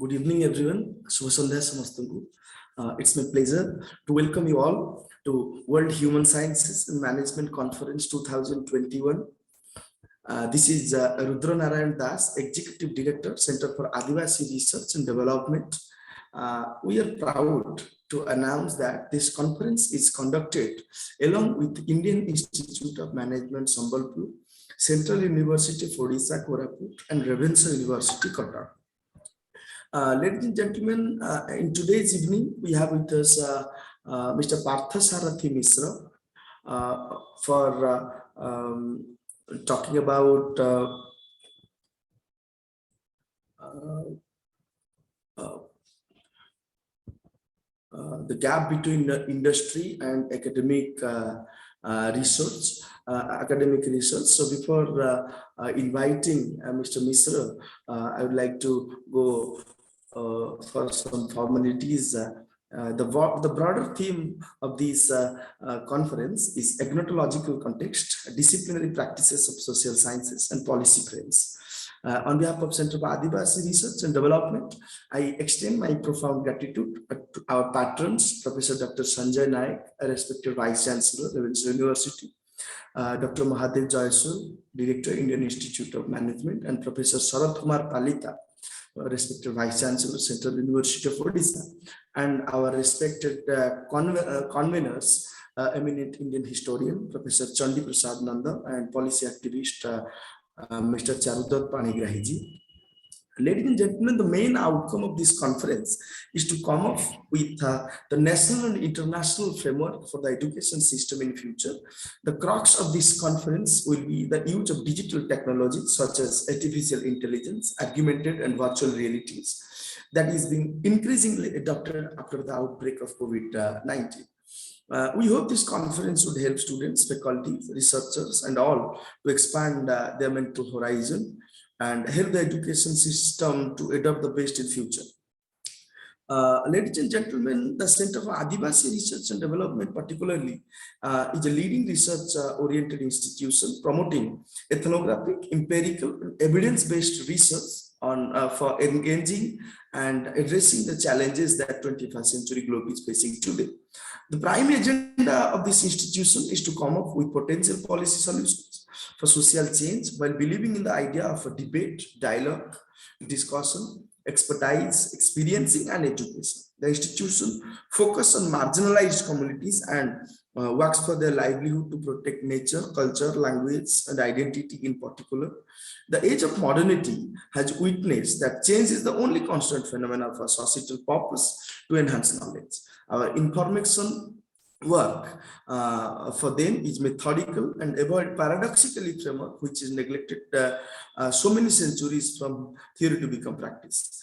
Good evening, everyone. Shubha Sandhya Samastanku. It's my pleasure to welcome you all to World Human Sciences and Management Conference 2021. This is Rudra Narayan Das, Executive Director, Center for Adivasi Research and Development. We are proud to announce that this conference is conducted along with Indian Institute of Management, Sambalpur, Central University of Odisha, Koraput, and Ravenshaw University, Cuttack. Ladies and gentlemen, in today's evening, we have with us Mr. Parthasarathi Mishra for talking about the gap between the industry and academic research. So before inviting Mr. Mishra, I would like to go for some formalities. The broader theme of this conference is agnotological context, disciplinary practices of social sciences and policy frames. On behalf of Center for Adivasi Research and Development, I extend my profound gratitude to our patrons, Professor Dr. Sanjay Naik, a respected Vice Chancellor, Ravenshaw University, Dr. Mahadev Jaiswal, Director, Indian Institute of Management, and Professor Sarath Kumar Palita, respected Vice Chancellor, Central University of Odisha, and our respected conveners, eminent Indian historian, Professor Chandi Prasad Nanda, and policy activist, Mr. Charudat Panigrahiji. Ladies and gentlemen, the main outcome of this conference is to come up with the national and international framework for the education system in future. The crux of this conference will be the use of digital technologies such as artificial intelligence, augmented and virtual realities that is being increasingly adopted after the outbreak of COVID-19. We hope this conference would help students, faculty, researchers, and all to expand their mental horizon and help the education system to adopt the best in future. Ladies and gentlemen, the Center for Adivasi Research and Development particularly is a leading research-oriented institution promoting ethnographic, empirical, and evidence-based research on for engaging and addressing the challenges that 21st century globe is facing today. The primary agenda of this institution is to come up with potential policy solutions for social change while believing in the idea of a debate, dialogue, discussion, expertise, experiencing, and education. The institution focuses on marginalized communities and works for their livelihood to protect nature, culture, language, and identity in particular. The age of modernity has witnessed that change is the only constant phenomenon for societal purpose to enhance knowledge. Our information work for them is methodical and avoid paradoxically framework which is neglected so many centuries from theory to become practice.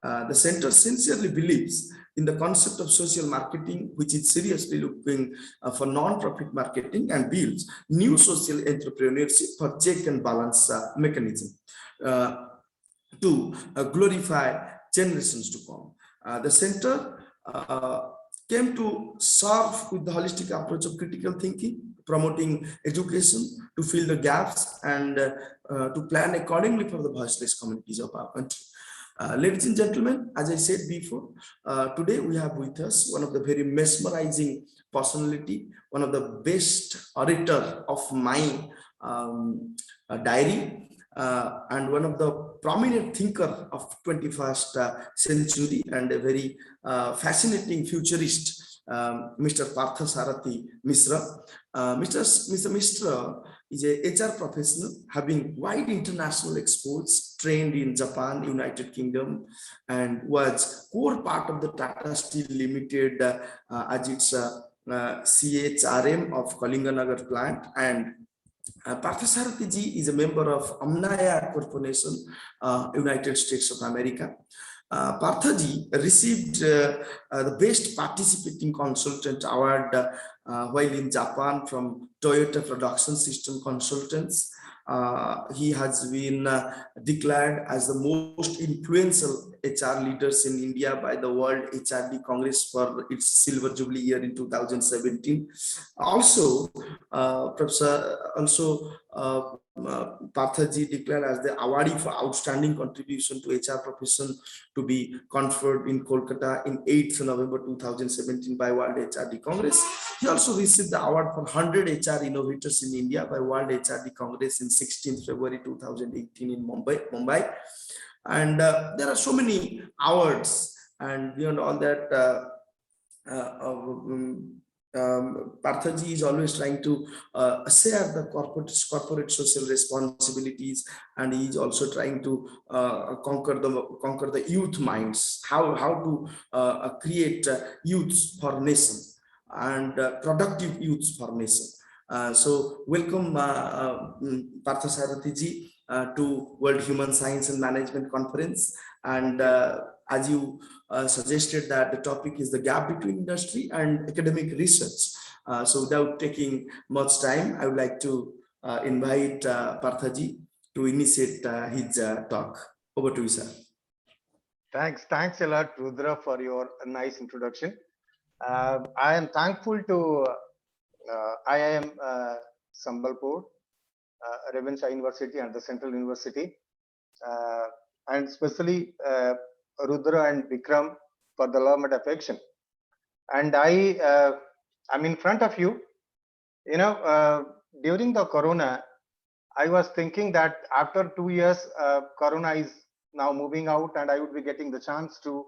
The center sincerely believes in the concept of social marketing, which is seriously looking for non-profit marketing and builds new social entrepreneurship for check and balance mechanism to glorify generations to come. The center came to serve with the holistic approach of critical thinking, promoting education to fill the gaps and to plan accordingly for the voiceless communities of our country. Ladies and gentlemen, as I said before, today we have with us one of the very mesmerizing personality, one of the best orator of my diary, and one of the prominent thinker of 21st century and a very fascinating futurist, Mr. Parthasarathi Mishra. Mr. Mishra is a HR professional having wide international exports, trained in Japan, United Kingdom, and was core part of the Tata Steel Limited as its CHRM of Kalinganagar plant, and Parthasarathi ji is a member of Amnaya Corporation, United States of America. Partha-ji received the Best Participating Consultant Award while in Japan from Toyota Production System Consultants. He has been declared as the most influential HR leaders in India by the World HRD Congress for its Silver Jubilee year in 2017. Also, Parthaji declared as the awardee for outstanding contribution to HR profession to be conferred in Kolkata in 8th November 2017 by World HRD Congress. He also received the award for 100 HR innovators in India by World HRD Congress in 16th February 2018 in Mumbai. And there are so many awards, and beyond all that, Parthaji is always trying to share the corporate social responsibilities, and he is also trying to conquer the youth minds, how to create youths for nation and productive youths for nation. So welcome Parthasarathi ji to World Human Science and Management Conference, and as you suggested that the topic is the gap between industry and academic research. So without taking much time, I would like to invite Parthaji to initiate his talk. Over to you, sir. Thanks a lot, Rudra, for your nice introduction. I am thankful to IIM Sambalpur, Ravenshaw University and the Central University, and especially Rudra and Vikram for the love and affection. And I'm in front of you. You know, during the Corona, I was thinking that after 2 years, Corona is now moving out, and I would be getting the chance to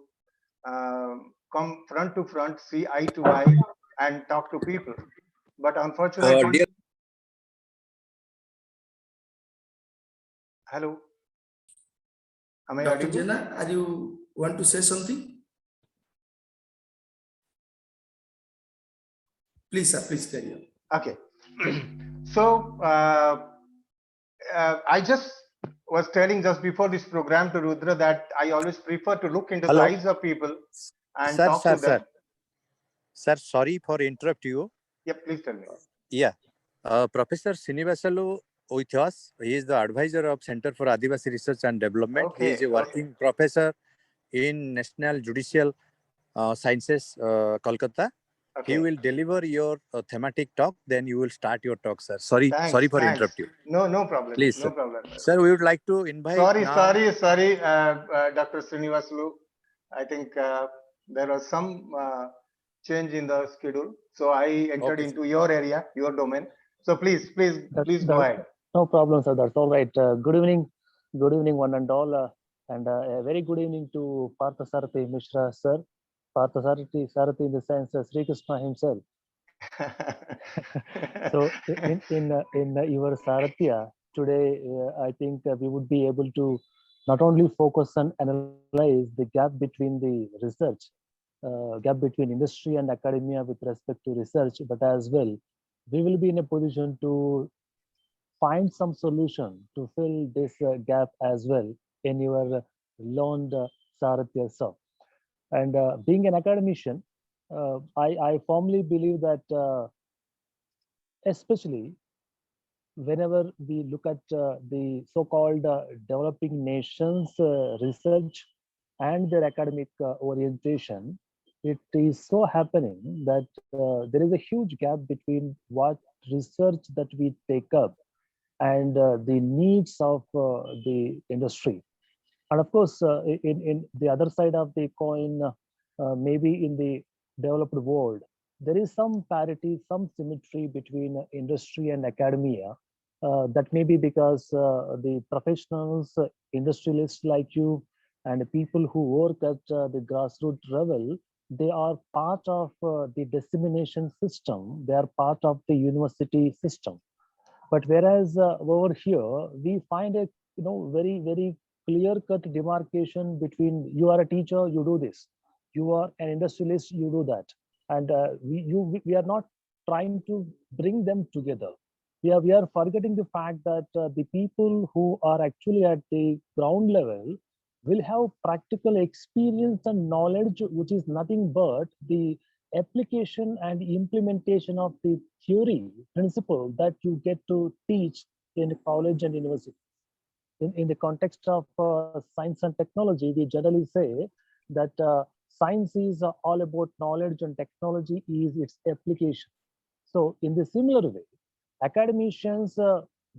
come front to front, see eye to eye, and talk to people. But unfortunately, hello. Am I Dr. audible? Jena, are you want to say something? Please, sir, please carry on. Okay. So I just was telling just before this program to Rudra that I always prefer to look into the eyes of people and talk to them. Sir, sorry for interrupt you. Yeah, please tell me. Yeah. Professor Srinivasalu with us. He is the advisor of Center for Adivasi Research and Development. Okay, he is a working professor in National Judicial Sciences, Kolkata. Okay. He will deliver your thematic talk. Then you will start your talk, sir. Sorry for interrupt you. No problem. Please, no problem. Sir, we would like to invite. Sorry, Dr. Srinivasalu. I think there was some change in the schedule, so I entered into your area, your domain. So please go ahead. No problem, sir. That's all right. Good evening, one and all, and a very good evening to Parthasarathi Mishra, sir. Parthasarathi in the sense Sri Krishna himself. So in your Saratya today, I think we would be able to not only focus and analyze the gap between the research, gap between industry and academia with respect to research, but as well, we will be in a position to find some solution to fill this gap as well in your learned Saratya, sir. And being an academician, I firmly believe that especially whenever we look at the so-called developing nations research and their academic orientation, it is so happening that there is a huge gap between what research that we take up and the needs of the industry. And of course, in the other side of the coin, maybe in the developed world, there is some parity, some symmetry between industry and academia. That may be because the professionals, industrialists like you, and people who work at the grassroots level, they are part of the dissemination system. They are part of the university system. But whereas over here, we find a very clear-cut demarcation between you are a teacher, you do this. You are an industrialist, you do that. And we are not trying to bring them together. We are forgetting the fact that the people who are actually at the ground level will have practical experience and knowledge, which is nothing but the application and implementation of the theory principle that you get to teach in college and university. In the context of science and technology, we generally say that science is all about knowledge and technology is its application. So in the similar way, academicians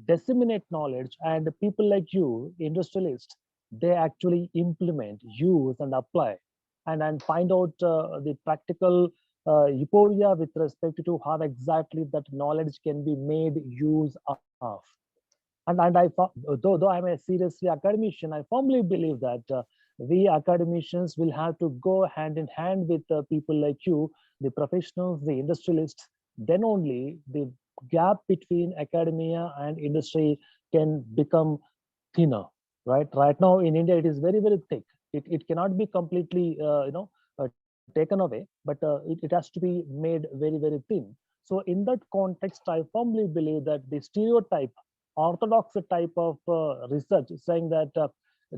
disseminate knowledge, and people like you, industrialists, they actually implement, use, and apply, and find out the practical euphoria with respect to how exactly that knowledge can be made use of. Though I'm a seriously academician, I firmly believe that we academicians will have to go hand in hand with people like you, the professionals, the industrialists. Then only the gap between academia and industry can become thinner. Right now in India, it is very, very thick. It cannot be completely taken away, but it has to be made very, very thin. So in that context, I firmly believe that the stereotype, orthodox type of research saying that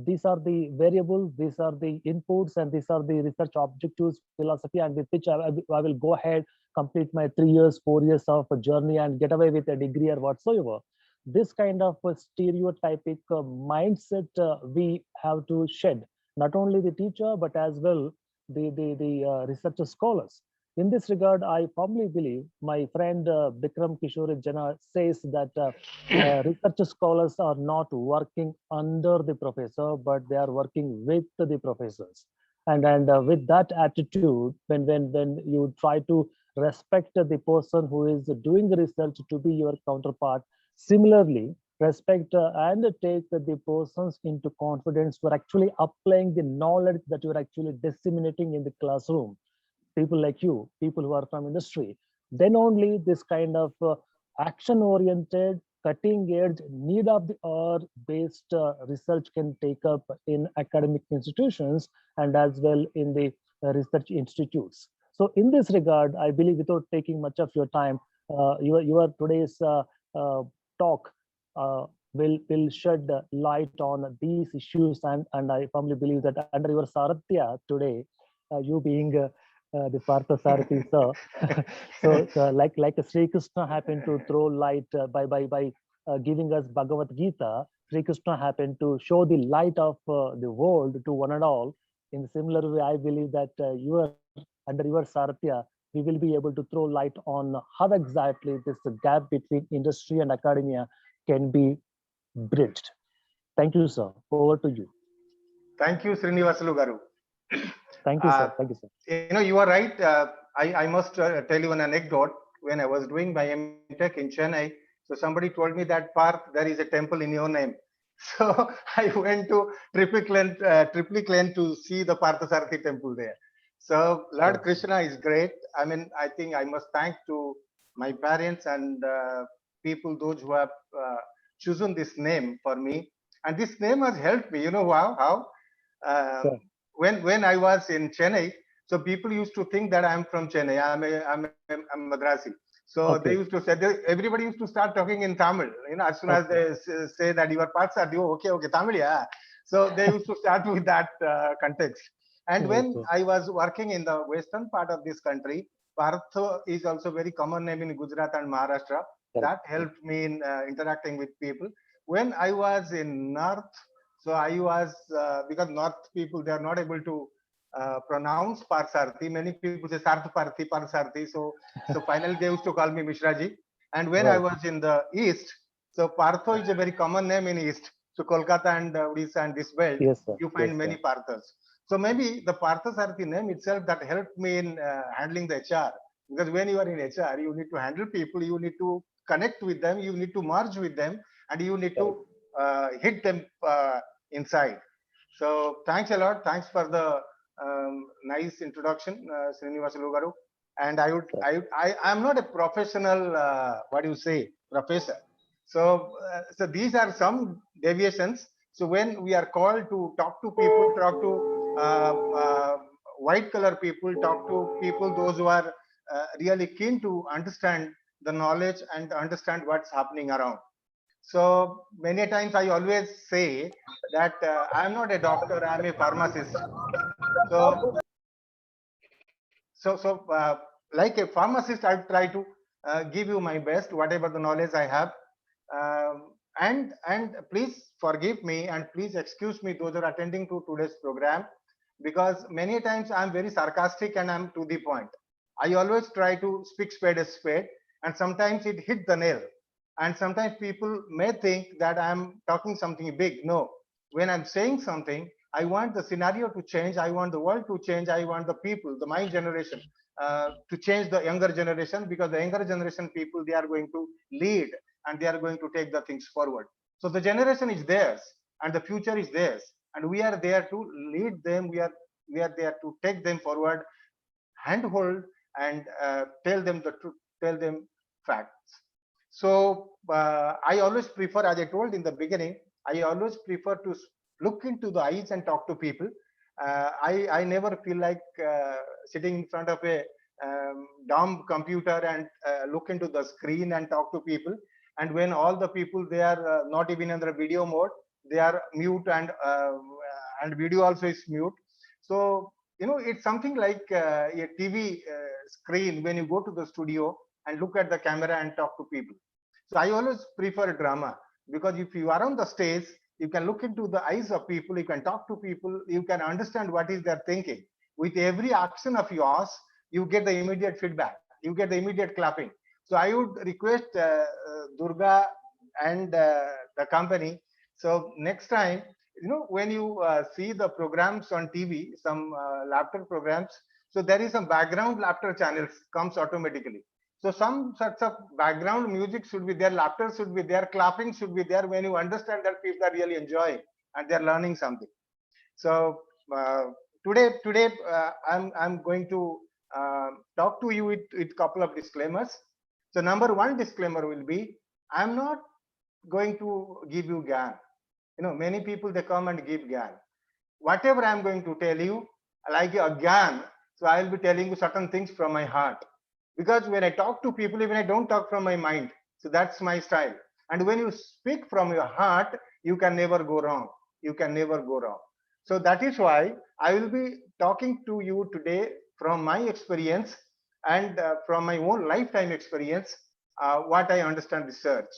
these are the variables, these are the inputs, and these are the research objectives, philosophy, and with which I will go ahead, complete my 3 years, 4 years of a journey and get away with a degree or whatsoever. This kind of a stereotypic mindset we have to shed, not only the teacher, but as well the research scholars. In this regard, I firmly believe my friend Bikram Kishore Jana says that research scholars are not working under the professor, but they are working with the professors. And with that attitude, when you try to respect the person who is doing the research to be your counterpart, similarly respect and take the persons into confidence for actually applying the knowledge that you are actually disseminating in the classroom, people like you, people who are from industry. Then only this kind of action oriented, cutting edge, need of the hour based research can take up in academic institutions and as well in the research institutes. So in this regard, I believe, without taking much of your time, your today's talk will shed light on these issues, and I firmly believe that under your Saratya today, you being the Parthasarathi sir, so like Sri Krishna happened to throw light by giving us Bhagavad Gita, Sri Krishna happened to show the light of the world to one and all. In a similar way, I believe that under your Saratya, we will be able to throw light on how exactly this gap between industry and academia can be bridged. Thank you, sir. Over to you. Thank you, Srinivasalu Garu. Thank you, sir. Thank you, sir. You are right. I must tell you an anecdote. When I was doing my MTech in Chennai, so somebody told me that, Parth, there is a temple in your name. So I went to Triplicane to see the Parthasarathi temple there. So Lord Krishna is great. I mean, I think I must thank to my parents and people, those who have chosen this name for me. And this name has helped me. You know how? When I was in Chennai, so people used to think that I'm from Chennai. I'm Madrasi. So they used to say, everybody used to start talking in Tamil. As soon as they say that your parts are due, okay, Tamil, yeah. So they used to start with that context. And when I was working in the western part of this country, Partho is also very common name in Gujarat and Maharashtra. That helped me in interacting with people. When I was in North, so I was, because North people, they are not able to pronounce Parthasarathi. Many people say Sarthaparthi, Parthasarathi. So finally they used to call me Mishraji. And when I was in the East, so Partho is a very common name in East. So Kolkata and Odisha and this belt, you find many Parthas. So maybe the Parthasarathi name itself that helped me in handling the HR. Because when you are in HR, you need to handle people, you need to connect with them, you need to merge with them, and you need to hit them inside. So thanks a lot. Thanks for the nice introduction, Srinivasalu Garu. And I'm not a professional, professor. So these are some deviations. So when we are called to talk to people, talk to white collar people, talk to people, those who are really keen to understand the knowledge and understand what's happening around. So many times I always say that I'm not a doctor, I'm a pharmacist. So like a pharmacist, I try to give you my best, whatever the knowledge I have. And please forgive me and please excuse me, those who are attending to today's program, because many times I'm very sarcastic and I'm to the point. I always try to speak spade as spade, and sometimes it hit the nail. And sometimes people may think that I'm talking something big. No, when I'm saying something, I want the scenario to change. I want the world to change. I want the people, my generation, to change the younger generation, because the younger generation people, they are going to lead and they are going to take the things forward. So the generation is theirs and the future is theirs, and we are there to lead them. We are there to take them forward, handhold, and tell them the truth, tell them facts. So I always prefer, as I told in the beginning, I always prefer to look into the eyes and talk to people. I never feel like sitting in front of a dumb computer and look into the screen and talk to people. And when all the people, they are not even in the video mode, they are mute, and video also is mute. So it's something like a TV screen when you go to the studio and look at the camera and talk to people. So I always prefer drama, because if you are on the stage, you can look into the eyes of people, you can talk to people, you can understand what is their thinking. With every action of yours, you get the immediate feedback, you get the immediate clapping. So I would request Durga and the company. So next time, when you see the programs on TV, some laughter programs, so there is some background laughter channels comes automatically. So some sorts of background music should be there, laughter should be there, clapping should be there, when you understand that people are really enjoying and they're learning something. So today I'm going to talk to you with couple of disclaimers. So number one disclaimer will be, I'm not going to give you GAN. Many people, they come and give GAN. Whatever I'm going to tell you, like a GAN, so I'll be telling you certain things from my heart. Because when I talk to people, even I don't talk from my mind. So that's my style. And when you speak from your heart, you can never go wrong. You can never go wrong. So that is why I will be talking to you today from my experience and from my own lifetime experience, what I understand research.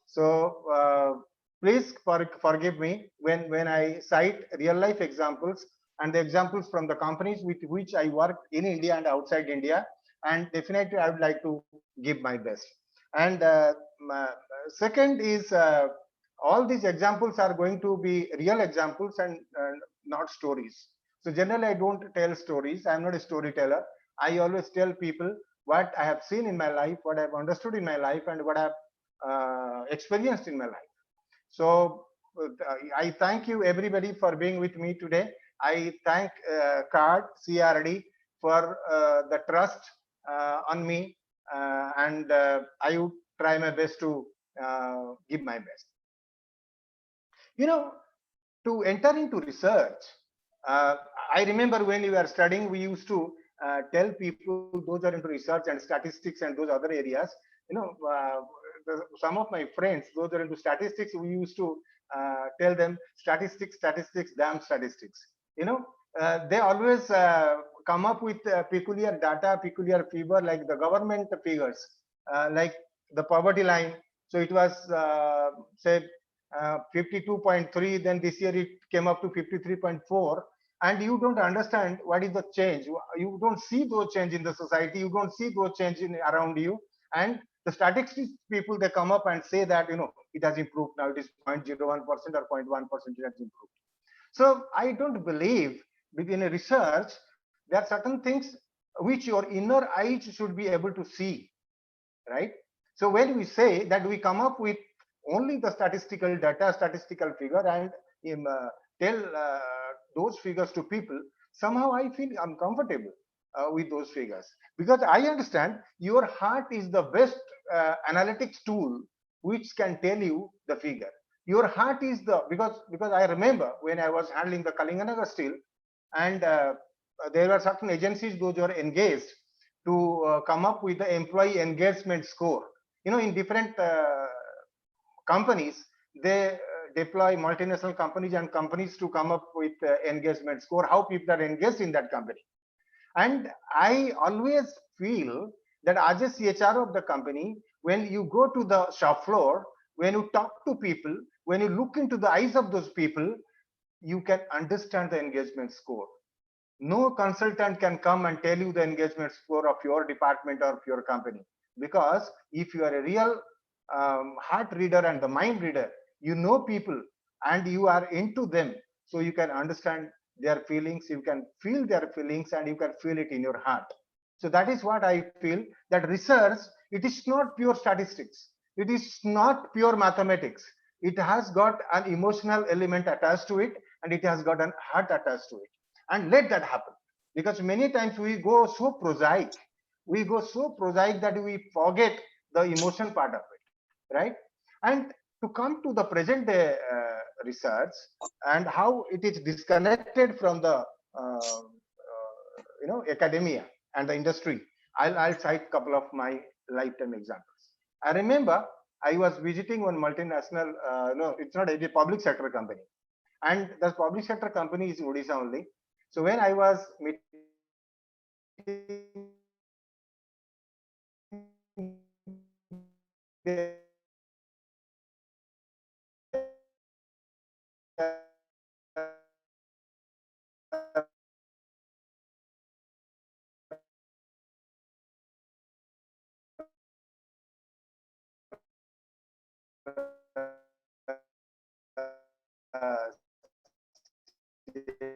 So please forgive me when I cite real life examples and the examples from the companies with which I work in India and outside India. And definitely I would like to give my best. And second is, all these examples are going to be real examples and not stories. So generally I don't tell stories. I'm not a storyteller. I always tell people what I have seen in my life, what I've understood in my life, and what I've experienced in my life. So I thank you everybody for being with me today. I thank CRD for the trust on me, and I would try my best to give my best. To enter into research, I remember when we were studying, we used to tell people, those are into research and statistics and those other areas, some of my friends, those are into statistics, we used to tell them statistics, damn statistics. They always come up with peculiar data, peculiar figure, like the government figures, like the poverty line. So it was say 52.3, then this year it came up to 53.4, and you don't understand what is the change. You don't see those change in the society, you don't see those change around you, and the statistics people, they come up and say that it has improved, now it is 0.01% or 0.1%, it has improved. So I don't believe within a research there are certain things which your inner eyes should be able to see, right? So when we say that we come up with only the statistical data, statistical figure, and tell those figures to people, somehow I feel uncomfortable with those figures, because I understand your heart is the best analytics tool which can tell you the figure. Your heart is because I remember when I was handling the Kalinganagar steel, and there were certain agencies those were engaged to come up with the employee engagement score. In different companies, they deploy multinational companies and companies to come up with engagement score, how people are engaged in that company. And I always feel that as a CHRO of the company, when you go to the shop floor, when you talk to people, when you look into the eyes of those people, you can understand the engagement score. No consultant can come and tell you the engagement score of your department or of your company, because if you are a real heart reader and the mind reader. You know people and you are into them, so you can understand their feelings, you can feel their feelings, and you can feel it in your heart. So that is what I feel, that research, it is not pure statistics, it is not pure mathematics. It has got an emotional element attached to it, and it has got an heart attached to it. And let that happen, because many times we go so prosaic, that we forget the emotion part of it, right? And to come to the present day research and how it is disconnected from the academia and the industry, I'll cite a couple of my lifetime examples. I remember I was visiting one multinational, no, it's not a public sector company, and the public sector company is in Odisha only. So when I was meeting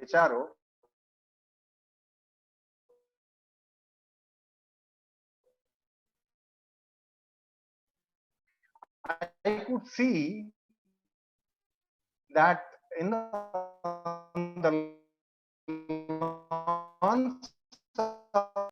CHRO, I could see that in the launch of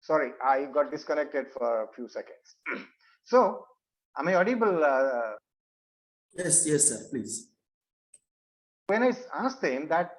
sorry, I got disconnected for a few seconds. So, am I audible? Yes, yes, sir, please. When I asked them that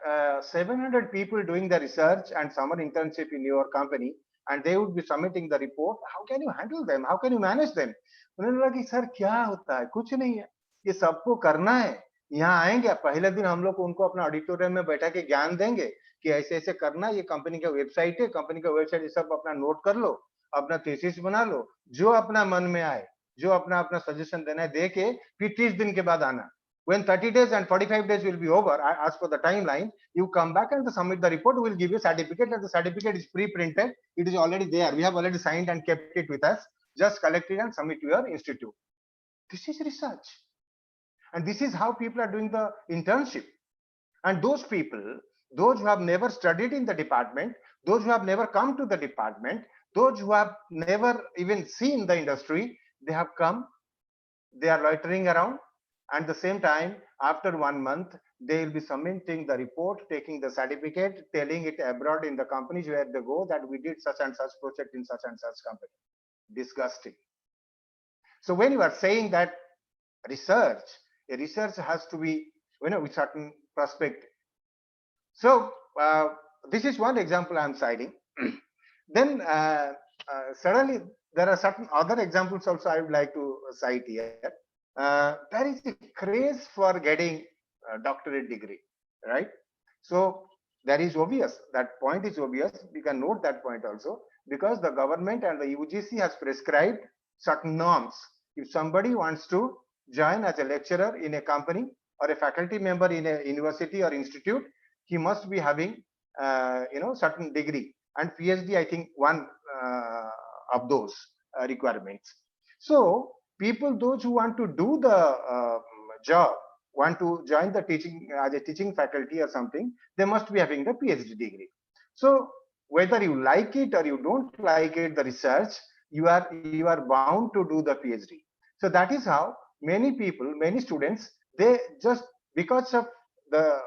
700 people doing the research and summer internship in your company, and they would be submitting the report, how can you handle them? How can you manage them? उन्होंने बोला कि sir क्या होता है, कुछ नहीं है, ये सबको करना है. यहाँ आएंगे, पहले दिन हम लोग उनको अपना ऑडिटोरियम में बैठा के ज्ञान देंगे कि ऐसे ऐसे करना, ये कंपनी का वेबसाइट है, कंपनी का वेबसाइट ये सब अपना नोट कर लो, अपना थीसिस बना लो, जो अपना मन में आए, जो अपना अपना सजेशन देना है दे के फिर 30 दिन के बाद आना. When 30 days and 45 days will be over, as per the timeline, you come back and submit the report. We will give you a certificate, and the certificate is pre-printed. It is already there. We have already signed and kept it with us. Just collect it and submit to your institute. This is research. And this is how people are doing the internship. And those people, those who have never studied in the department, those who have never come to the department, those who have never even seen the industry, they have come, they are loitering around. At the same time, after 1 month, they will be submitting the report, taking the certificate, telling it abroad in the companies where they go that we did such and such project in such and such company. Disgusting. So when you are saying that research, a research has to be, with certain perspective. So this is one example I'm citing. Then suddenly there are certain other examples also I would like to cite here. There is a craze for getting a doctorate degree, right? So that is obvious. That point is obvious. We can note that point also, because the government and the UGC has prescribed certain norms. If somebody wants to join as a lecturer in a company or a faculty member in a university or institute, he must be having certain degree, and PhD, I think, one of those requirements. So people, those who want to do the job, want to join the teaching as a teaching faculty or something, they must be having the PhD degree. So whether you like it or you don't like it, the research, you are bound to do the PhD. So that is how many people, many students, they just, because of the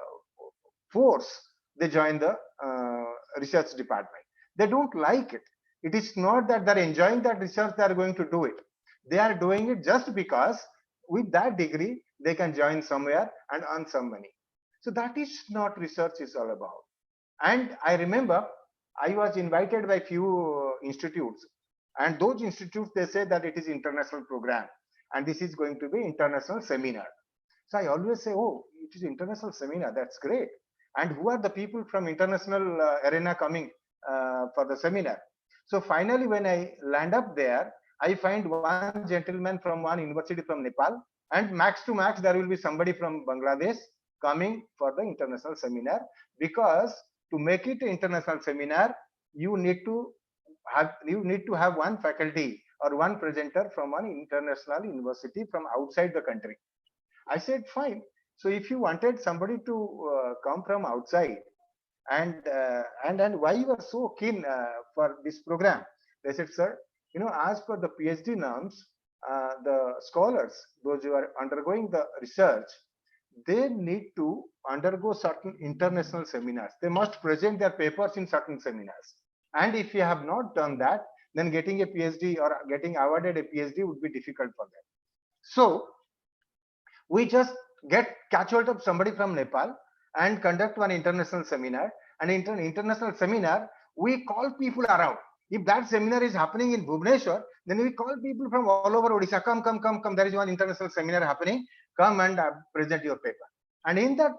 force, they join the research department. They don't like it. It is not that they're enjoying that research, they are going to do it. They are doing it just because with that degree, they can join somewhere and earn some money. So that is not research is all about. And I remember I was invited by few institutes, and those institutes, they say that it is international program and this is going to be international seminar. So I always say, oh, it is international seminar, that's great. And who are the people from international arena coming for the seminar? So finally, when I land up there, I find one gentleman from one university from Nepal, and max to max, there will be somebody from Bangladesh coming for the international seminar, because to make it an international seminar, you need to have one faculty or one presenter from one international university from outside the country. I said, fine. So if you wanted somebody to come from outside, and why you are so keen for this program? They said, sir, as per the PhD norms, the scholars, those who are undergoing the research, they need to undergo certain international seminars. They must present their papers in certain seminars. And if you have not done that, then getting a PhD or getting awarded a PhD would be difficult for them. So we just catch hold of somebody from Nepal and conduct one international seminar. And in international seminar, we call people around. If that seminar is happening in Bhubaneswar, then we call people from all over Odisha. Come. There is one international seminar happening. Come and present your paper. And in that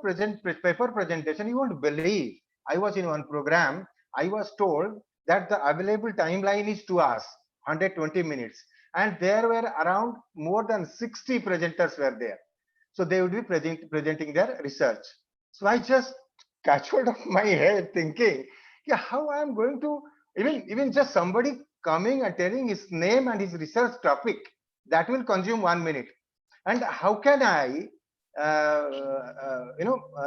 paper presentation, you won't believe, I was in one program, I was told that the available timeline is 2 hours, 120 minutes. And there were around more than 60 presenters were there. So they would be presenting their research. So I just catch hold of my head thinking, yeah, how I am going to, even just somebody coming and telling his name and his research topic, that will consume 1 minute. And how can I,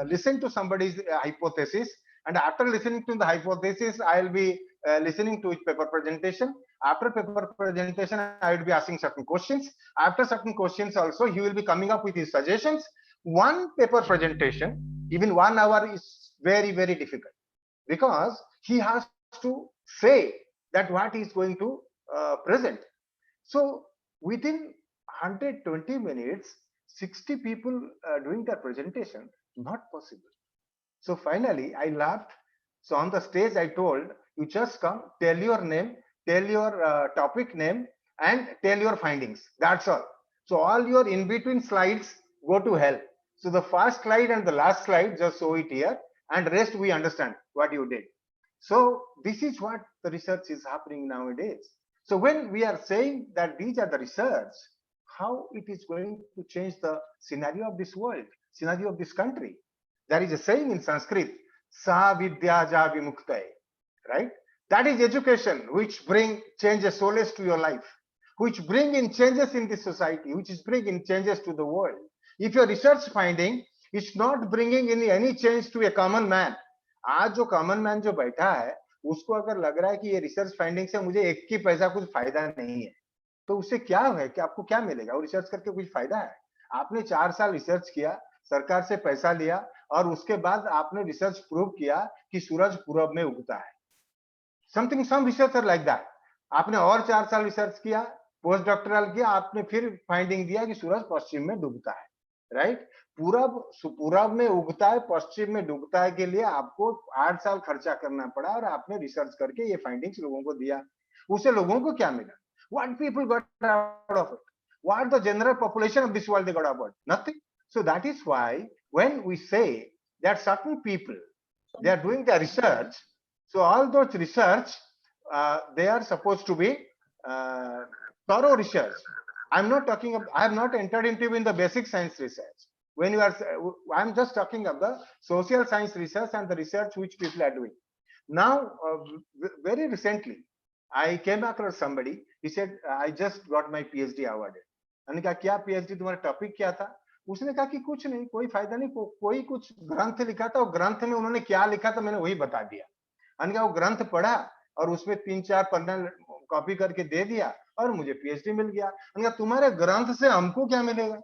listen to somebody's hypothesis, and after listening to the hypothesis, I'll be listening to his paper presentation. After paper presentation, I will be asking certain questions. After certain questions also, he will be coming up with his suggestions. One paper presentation, even 1 hour, is very, very difficult, because he has to say that what he is going to present. So within 120 minutes, 60 people doing their presentation, not possible. So finally, I laughed. So on the stage, I told, you just come, tell your name, tell your topic name, and tell your findings. That's all. So all your in-between slides go to hell. So the first slide and the last slide, just show it here, and rest we understand what you did. So this is what the research is happening nowadays. So when we are saying that these are the research, how it is going to change the scenario of this world, scenario of this country? There is a saying in Sanskrit, Sa Vidya Ja Vimuktaye, right? That is education, which bring changes, solace to your life, which bring in changes in this society, which is bringing changes to the world. If your research finding is not bringing in any change to a common man, आज जो common man जो बैठा है, उसको अगर लग रहा है कि ये रिसर्च फाइंडिंग से मुझे एक की पैसा कुछ फायदा नहीं है, तो उससे क्या है कि आपको क्या मिलेगा? वो रिसर्च करके कुछ फायदा है? आपने 4 साल रिसर्च किया, सरकार से पैसा लिया, और उसके बाद आपने रिसर्च प्रूव किया कि सूरज पूरब में उगता है. some research are like that. आपने और 4 साल रिसर्च किया, पोस्ट डॉक्टरल किया, आपने फिर फाइंडिंग दिया कि सूरज पश्चिम में डूबता है, राइट? पूरब में उगता है, पश्चिम में डूबता है के लिए आपको 8 साल खर्चा करना पड़ा, और आपने रिसर्च करके ये फाइंडिंग्स लोगों को दिया. उससे लोगों को क्या मिला? What people got out of it? What the general population of this world they got out of it? Nothing. So that is why when we say that certain people, they are doing their research, so all those research, they are supposed to be thorough research. I'm not talking of, I have not entered into in the basic science research. When you are, I'm just talking of the social science research and the research which people are doing. Now, very recently, I came across somebody, he said, I just got my PhD awarded. मैंने कहा क्या PhD तुम्हारा topic क्या था? उसने कहा कि कुछ नहीं, कोई फायदा नहीं, कोई कुछ ग्रंथ लिखा था, और ग्रंथ में उन्होंने क्या लिखा था मैंने वही बता दिया. मैंने कहा वो ग्रंथ पढ़ा और उसमें 3-4 पन्ना कॉपी करके दे दिया और मुझे PhD मिल गया. मैंने कहा तुम्हारे ग्रंथ से हमको क्या मिलेगा?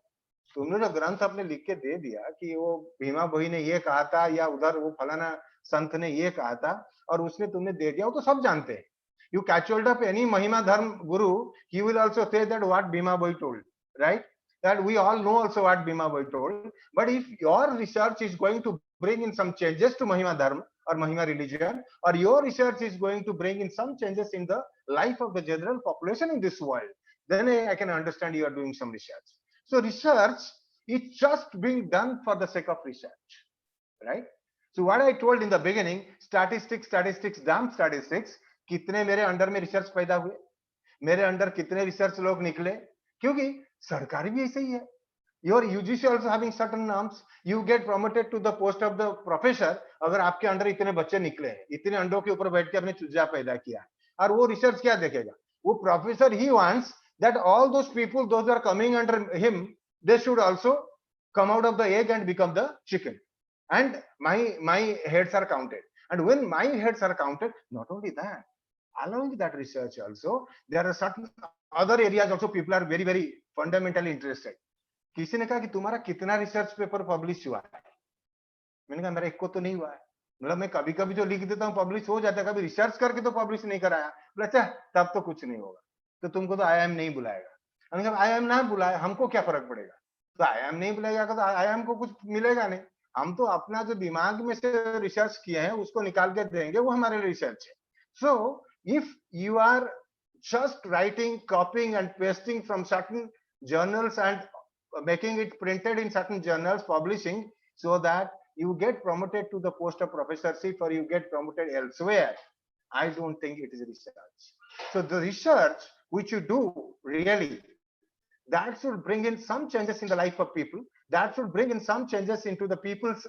तुमने जो ग्रंथ अपने लिख के दे दिया कि वो भीमा भोई ने ये कहा था, या उधर वो फलाना संत ने ये कहा था, और उसने तुमने दे दिया, वो तो सब जानते हैं. You catch hold of any Mahima Dharm guru, he will also say that what Bhima Boy told, right? That we all know also what Bhima Boy told. But if your research is going to bring in some changes to Mahima Dharma or Mahima religion, or your research is going to bring in some changes in the life of the general population in this world, then I can understand you are doing some research. So research is just being done for the sake of research, right? So what I told in the beginning, statistics, damn statistics, कितने मेरे under में research पैदा हुए, मेरे under कितने research लोग निकले, क्योंकि सरकार भी ऐसे ही है. Your UGC also having certain norms. You get promoted to the post of the professor अगर आपके अंडर इतने बच्चे निकले हैं, इतने अंडों के ऊपर बैठ के आपने चूजा पैदा किया, और वो रिसर्च क्या देखेगा? वो professor he wants that all those people, those who are coming under him, they should also come out of the egg and become the chicken. And my heads are counted. And when my heads are counted, not only that, along with that research also, there are certain other areas also people are very, very fundamentally interested. किसी ने कहा कि तुम्हारा कितना research paper publish हुआ है? मैंने कहा मेरा एक को तो नहीं हुआ है. मतलब मैं कभी कभी जो लिख देता हूँ पब्लिश हो जाता है, कभी रिसर्च करके तो पब्लिश नहीं कराया. बोला अच्छा तब तो कुछ नहीं होगा, तो तुमको तो IIM नहीं बुलाएगा. हमने कहा IIM ना बुलाए, हमको क्या फर्क पड़ेगा? तो IIM नहीं बुलाएगा तो IIM को कुछ मिलेगा नहीं. हम तो अपना जो दिमाग में से रिसर्च किए हैं उसको निकाल के देंगे, वो हमारे रिसर्च है. So if you are just writing, copying and pasting from certain journals and making it printed in certain journals, publishing, so that you get promoted to the post of professorship or you get promoted elsewhere, I don't think it is research. So the research which you do really, that should bring in some changes in the life of people, that should bring in some changes into the people's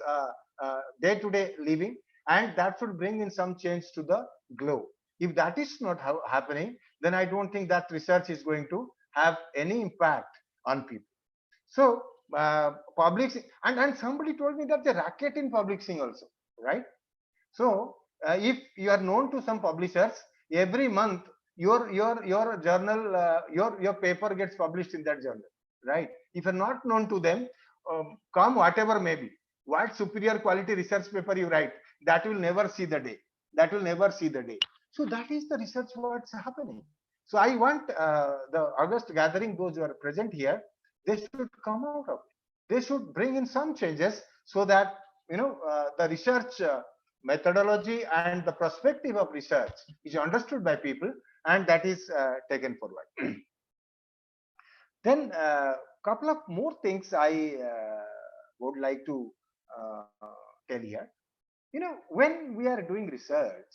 day-to-day living, and that should bring in some change to the globe. If that is not happening, then I don't think that research is going to have any impact on people. So publishing, and somebody told me that the racket in publishing also, right? So if you are known to some publishers, every month your journal, your paper gets published in that journal, right? If you're not known to them, come whatever may be, what superior quality research paper you write, that will never see the day. That will never see the day. So that is the research what's happening. So I want the August gathering, those who are present here, they should come out of it. They should bring in some changes so that the research methodology and the perspective of research is understood by people, and that is taken forward. Then couple of more things I would like to tell here. When we are doing research,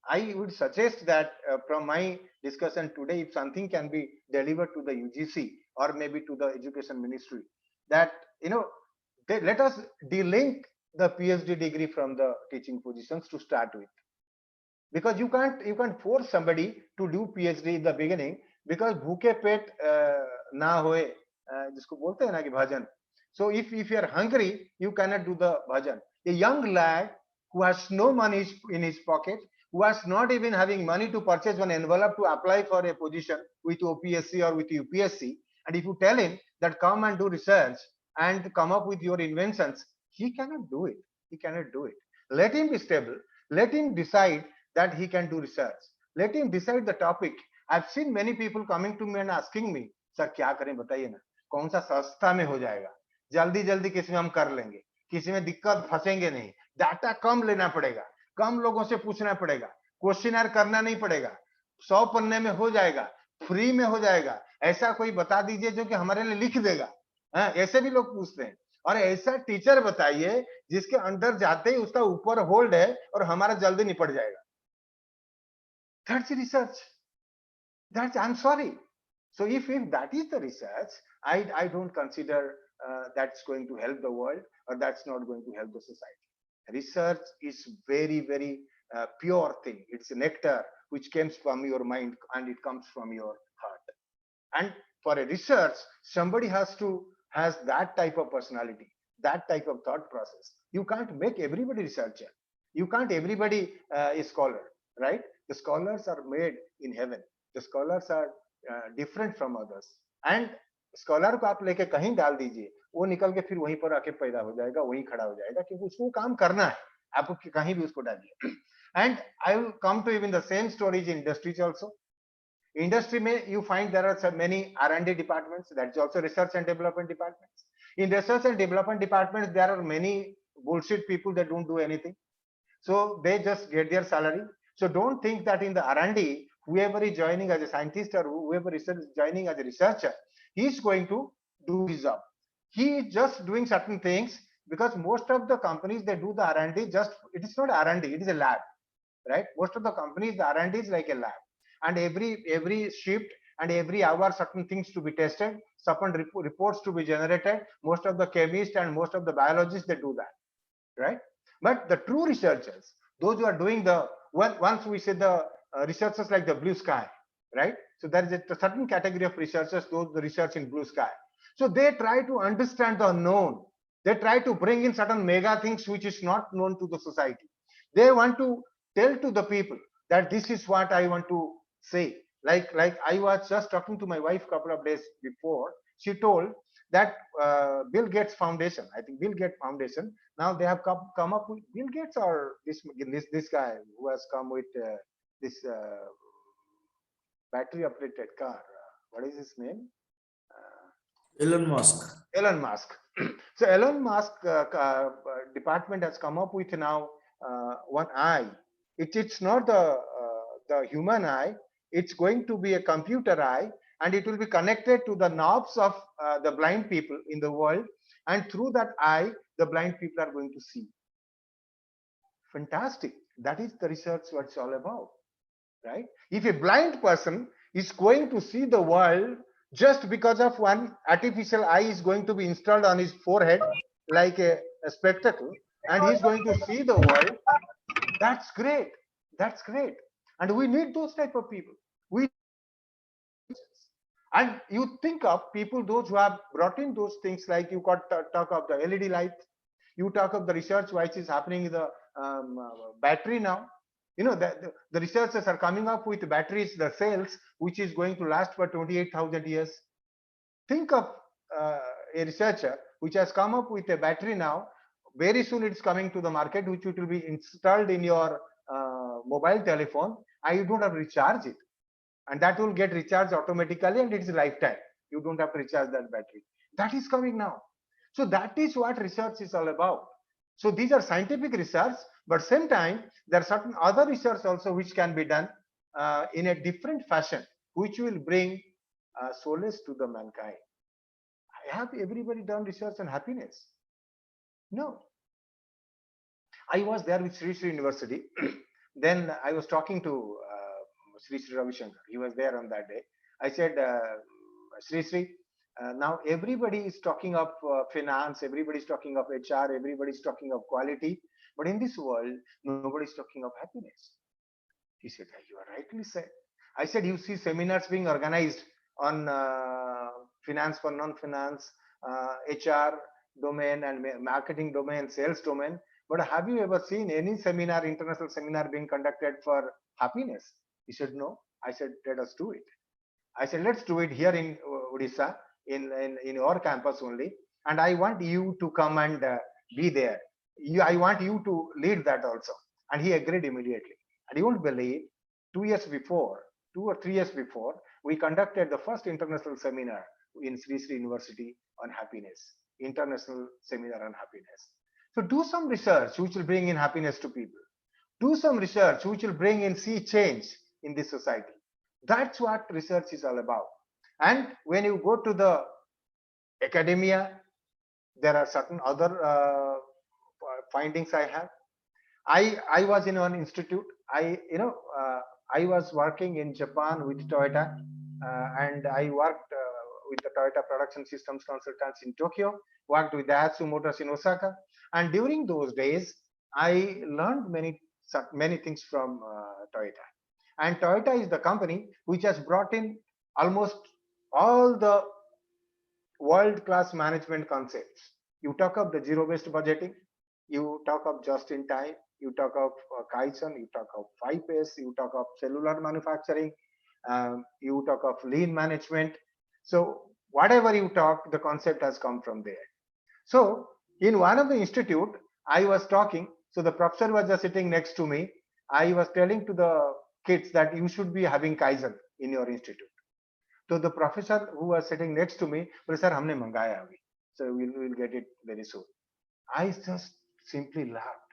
I would suggest that from my discussion today, if something can be delivered to the UGC or maybe to the Education Ministry, that let us delink the PhD degree from the teaching positions to start with, because you can't force somebody to do PhD in the beginning, because bhuke pet na hoye, jisko bolte hai na ki bhajan. So if you are hungry, you cannot do the bhajan. A young lad who has no money in his pocket, who has not even having money to purchase one envelope to apply for a position with OPSC or with UPSC, and if you tell him that come and do research and come up with your inventions, he cannot do it. He cannot do it. Let him be stable. Let him decide that he can do research. Let him decide the topic. I've seen many people coming to me and asking me, sir, क्या करें बताइए ना, कौन सा सस्ता में हो जाएगा, जल्दी जल्दी किसी में हम कर लेंगे, किसी में दिक्कत फंसेंगे नहीं, डाटा कम लेना पड़ेगा, कम लोगों से पूछना पड़ेगा, क्वेश्चनर करना नहीं पड़ेगा, 100 पन्ने में हो जाएगा, फ्री में हो जाएगा, ऐसा कोई बता दीजिए जो कि हमारे लिए लिख देगा. ऐसे भी लोग पूछते हैं. और ऐसा टीचर बताइए जिसके अंदर जाते ही उसका ऊपर होल्ड है और हमारा जल्दी निपट जाएगा. That's research. That's, I'm sorry. So if that is the research, I don't consider that's going to help the world, or that's not going to help the society. Research is very, very pure thing. It's a nectar which comes from your mind and it comes from your heart. And for a research, somebody has that type of personality, that type of thought process. You can't make everybody researcher. You can't everybody a scholar, right? The scholars are made in heaven. The scholars are different from others. And scholar को आप लेके कहीं डाल दीजिए, वो निकल के फिर वहीं पर आके पैदा हो जाएगा, वहीं खड़ा हो जाएगा, क्योंकि उसको काम करना है. आपको कहीं भी उसको डालिए. And I will come to even the same stories in industries also. Industry may you find there are so many R&D departments, that's also research and development departments. In research and development departments, there are many bullshit people that don't do anything. So they just get their salary. So don't think that in the R&D, whoever is joining as a scientist or whoever is joining as a researcher, he is going to do his job. He is just doing certain things because most of the companies they do the R&D just, it is not R&D, it is a lab, right? Most of the companies, the R&D is like a lab. And every shift and every hour certain things to be tested, certain reports to be generated. Most of the chemists and most of the biologists, they do that, right? But the true researchers, those who are doing the, once we say the researchers like the blue sky, right? So there is a certain category of researchers, those the research in blue sky. So they try to understand the unknown. They try to bring in certain mega things which is not known to the society. They want to tell to the people that this is what I want to say. Like I was just talking to my wife a couple of days before. She told that Bill Gates Foundation, I think Bill Gates Foundation, now they have come up with Bill Gates or this guy who has come with this battery operated car. What is his name? Elon Musk. Elon Musk. So Elon Musk department has come up with now one eye. It's not the human eye. It's going to be a computer eye, and it will be connected to the knobs of the blind people in the world. And through that eye, the blind people are going to see. Fantastic. That is the research what it's all about, right? If a blind person is going to see the world just because of one artificial eye is going to be installed on his forehead like a spectacle, and he's going to see the world, that's great. That's great. And we need those type of people. And you think of people, those who have brought in those things, like you got talk of the LED light, you talk of the research which is happening in the battery now. You know, the researchers are coming up with batteries, the cells, which is going to last for 28,000 years. Think of a researcher which has come up with a battery now. Very soon it's coming to the market, which will be installed in your mobile telephone, and you don't have to recharge it. And that will get recharged automatically, and it's a lifetime. You don't have to recharge that battery. That is coming now. So that is what research is all about. So these are scientific research, but same time, there are certain other research also which can be done in a different fashion, which will bring solace to the mankind. Have everybody done research on happiness? No. I was there with Sri Sri University. Then I was talking to Sri Sri Ravenshaw. He was there on that day. I said, Sri Sri, now everybody is talking of finance, everybody is talking of HR, everybody is talking of quality, but in this world, nobody is talking of happiness. He said, you are rightly said. I said, you see seminars being organized on finance for non-finance, HR domain and marketing domain, sales domain, but have you ever seen any seminar, international seminar being conducted for happiness? He said, no. I said, let us do it. I said, let's do it here in Odisha, in our campus only. And I want you to come and be there. I want you to lead that also. And he agreed immediately. And you won't believe, 2 or 3 years before, we conducted the first international seminar in Sri Sri University on happiness, international seminar on happiness. So do some research which will bring in happiness to people. Do some research which will bring in sea change in this society. That's what research is all about. And when you go to the academia, there are certain other findings I have. I was in one institute. I was working in Japan with Toyota, and I worked with the Toyota Production Systems Consultants in Tokyo, worked with Daihatsu Motors in Osaka. And during those days, I learned many things from Toyota. And Toyota is the company which has brought in almost all the world-class management concepts. You talk of the zero-based budgeting, you talk of just-in-time, you talk of Kaizen, you talk of 5S, you talk of cellular manufacturing, you talk of lean management. So whatever you talk, the concept has come from there. So in one of the institute, I was talking. So the professor was just sitting next to me, I was telling to the kids that you should be having Kaizen in your institute. So the professor who was sitting next to me, Sir, humne mangaya abhi. So we'll get it very soon. I just simply laughed.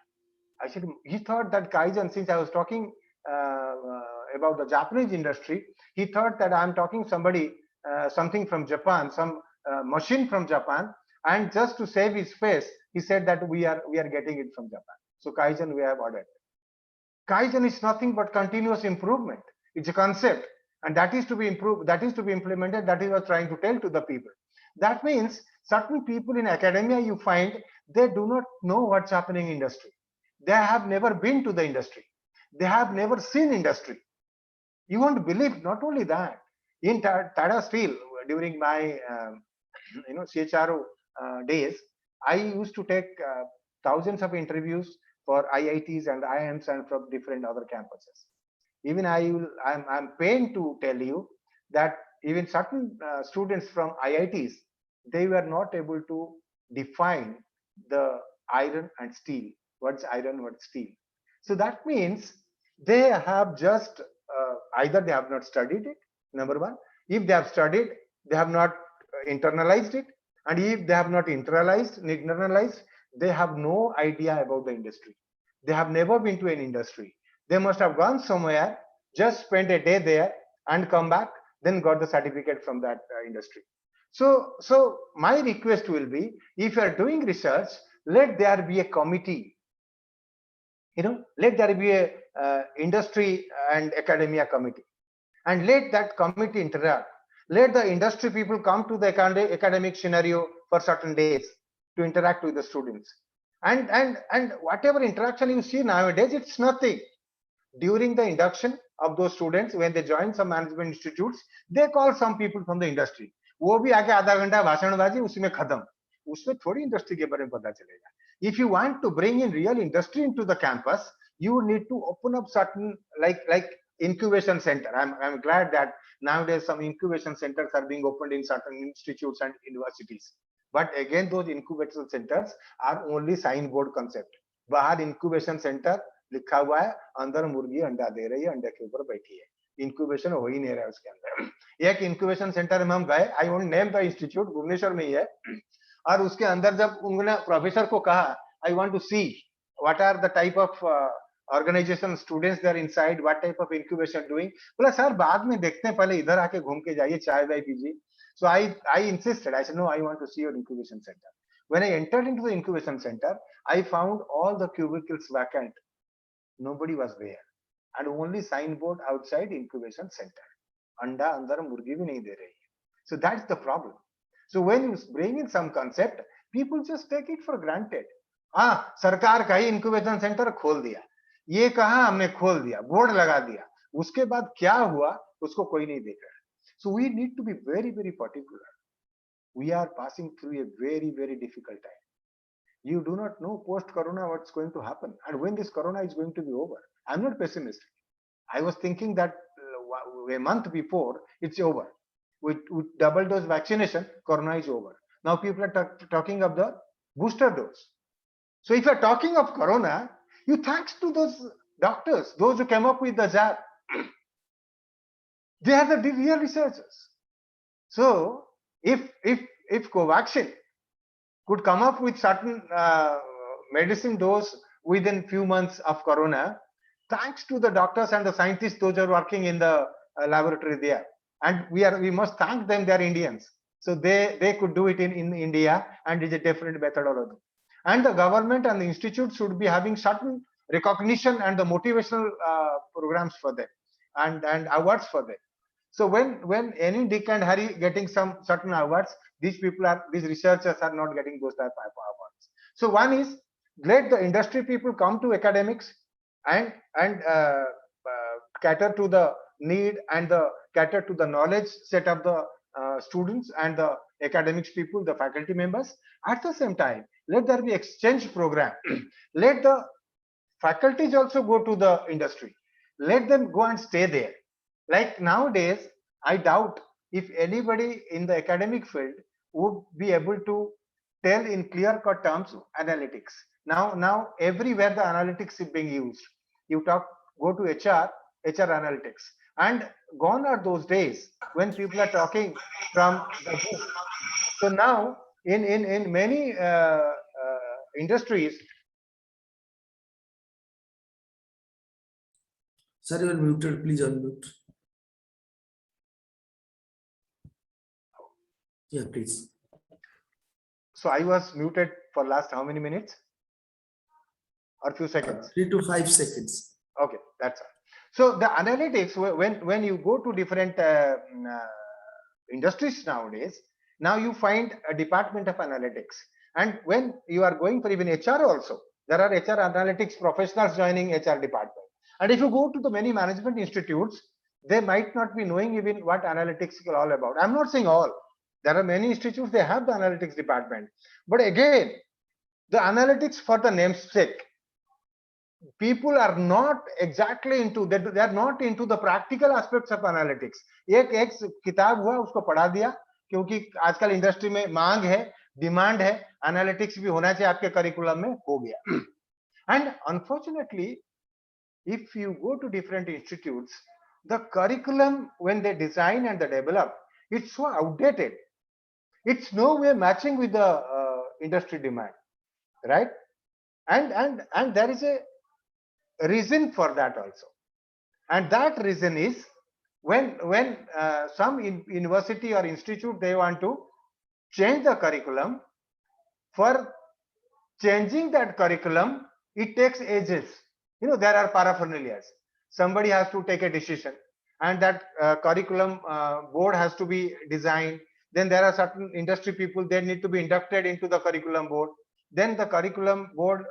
I said, he thought that Kaizen, since I was talking about the Japanese industry, he thought that I'm talking something from Japan, some machine from Japan, and just to save his face, he said that we are getting it from Japan. So Kaizen we have ordered. Kaizen is nothing but continuous improvement. It's a concept, and that is to be improved, that is to be implemented. That is what trying to tell to the people. That means certain people in academia, you find they do not know what's happening in industry. They have never been to the industry. They have never seen industry. You won't believe. Not only that, in Tata Steel, during my CHRO days, I used to take thousands of interviews for IITs and IIMs and from different other campuses. Even I'm pained to tell you that even certain students from IITs, they were not able to define the iron and steel. What's iron, what's steel? So that means they have just either they have not studied it, number one. If they have studied, they have not internalized it. And if they have not internalized, they have no idea about the industry. They have never been to an industry. They must have gone somewhere, just spent a day there and come back, then got the certificate from that industry. So my request will be, if you are doing research, let there be a committee. Let there be a industry and academia committee, and let that committee interact. Let the industry people come to the academic scenario for certain days to interact with the students. And whatever interaction you see nowadays, it's nothing. During the induction of those students, when they join some management institutes, they call some people from the industry. वो भी आके आधा घंटा भाषणबाजी, उसमें खत्म. उसमें थोड़ी industry के बारे में पता चलेगा. If you want to bring in real industry into the campus, you need to open up certain like incubation center. I'm glad that nowadays some incubation centers are being opened in certain institutes and universities. But again, those incubation centers are only signboard concept. बाहर incubation center लिखा हुआ है, अंदर मुर्गी अंडा दे रही है, अंडे के ऊपर बैठी है. इंक्यूबेशन हो ही नहीं रहा है उसके अंदर. एक इंक्यूबेशन सेंटर में हम गए, I won't name the institute, Bhubaneswar में ही है. और उसके अंदर जब उन्होंने प्रोफेसर को कहा, I want to see what are the type of organisation students there inside, what type of incubation doing. बोला सर बाद में देखते हैं, पहले इधर आके घूम के जाइए, चाय वाय पीजिए. So I insisted. I said, no, I want to see your incubation center. When I entered into the incubation center, I found all the cubicles vacant. Nobody was there, and only signboard outside incubation center. Anda andar murgi bhi nahi de rahi. So that's the problem. So when you bring in some concept, people just take it for granted. हाँ, सरकार का ही incubation centre खोल दिया, ये कहा हमने खोल दिया, बोर्ड लगा दिया, उसके बाद क्या हुआ उसको कोई नहीं देख रहा. So we need to be very, very particular. We are passing through a very, very difficult time. You do not know post-corona what's going to happen, and when this corona is going to be over. I'm not pessimistic. I was thinking that a month before it's over. With double dose vaccination, corona is over. Now people are talking of the booster dose. So if you're talking of corona, you thanks to those doctors, those who came up with the jab. They are the real researchers. So if Covaxin could come up with certain medicine dose within few months of corona, thanks to the doctors and the scientists, those are working in the laboratory there, and we must thank them. They are Indians, so they could do it in India, and it's a different methodology. And the government and the institute should be having certain recognition and the motivational programs for them, and awards for them. So when any Dick and Harry getting some certain awards, these researchers are not getting those type of awards. So one is, let the industry people come to academics and cater to the need and cater to the knowledge set of the students and the academics people, the faculty members. At the same time, let there be exchange program. Let the faculties also go to the industry. Let them go and stay there. Like nowadays, I doubt if anybody in the academic field would be able to tell in clear-cut terms analytics. Now everywhere the analytics is being used. You talk go to HR analytics. And gone are those days when people are talking from the book. So now in many industries. Sir, you are muted. Please unmute. Yeah, please. So I was muted for last how many minutes? Or few seconds? 3 to 5 seconds. Okay, that's all. So the analytics, when you go to different industries nowadays, now you find a department of analytics. And when you are going for even HR also, there are HR analytics professionals joining HR department. And if you go to the many management institutes, they might not be knowing even what analytics is all about. I'm not saying all. There are many institutes, they have the analytics department. But again, the analytics for the namesake, people are not exactly into that. They are not into the practical aspects of analytics. एक किताब हुआ उसको पढ़ा दिया क्योंकि आजकल industry में मांग है, डिमांड है, एनालिटिक्स भी होना चाहिए आपके करिकुलम में, हो गया. And unfortunately, if you go to different institutes, the curriculum when they design and they develop, it's so outdated. It's no way matching with the industry demand, right? And there is a reason for that also, and that reason is when some university or institute, they want to change the curriculum. For changing that curriculum, it takes ages. You know, there are paraphernalias. Somebody has to take a decision, and that curriculum board has to be designed. Then there are certain industry people, they need to be inducted into the curriculum board. Then the curriculum board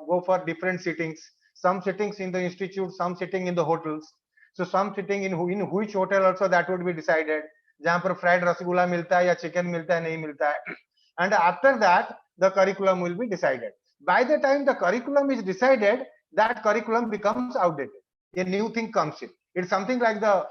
go for different sittings. Some sittings in the institute, some sitting in the hotels. So some sitting in which hotel also, that would be decided. जहाँ पर fried rasgulla मिलता है या chicken मिलता है, नहीं मिलता है. And after that, the curriculum will be decided. By the time the curriculum is decided, that curriculum becomes outdated. A new thing comes in. It's something like the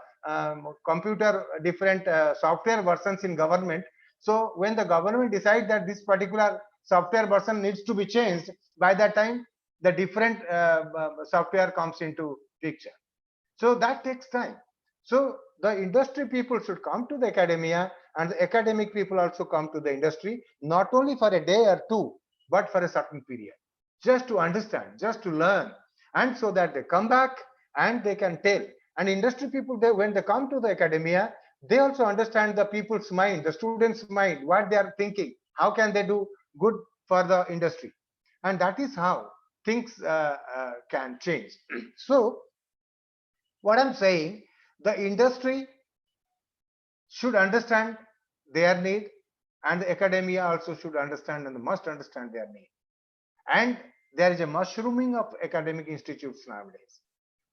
computer, different software versions in government. So when the government decides that this particular software version needs to be changed, by that time the different software comes into picture. So that takes time. So the industry people should come to the academia, and the academic people also come to the industry, not only for a day or two, but for a certain period, just to understand, just to learn, and so that they come back and they can tell. And industry people, when they come to the academia, they also understand the people's mind, the students' mind, what they are thinking, how can they do good for the industry. And that is how things can change. So what I'm saying, the industry should understand their need, and the academia also should understand and must understand their need. And there is a mushrooming of academic institutes nowadays.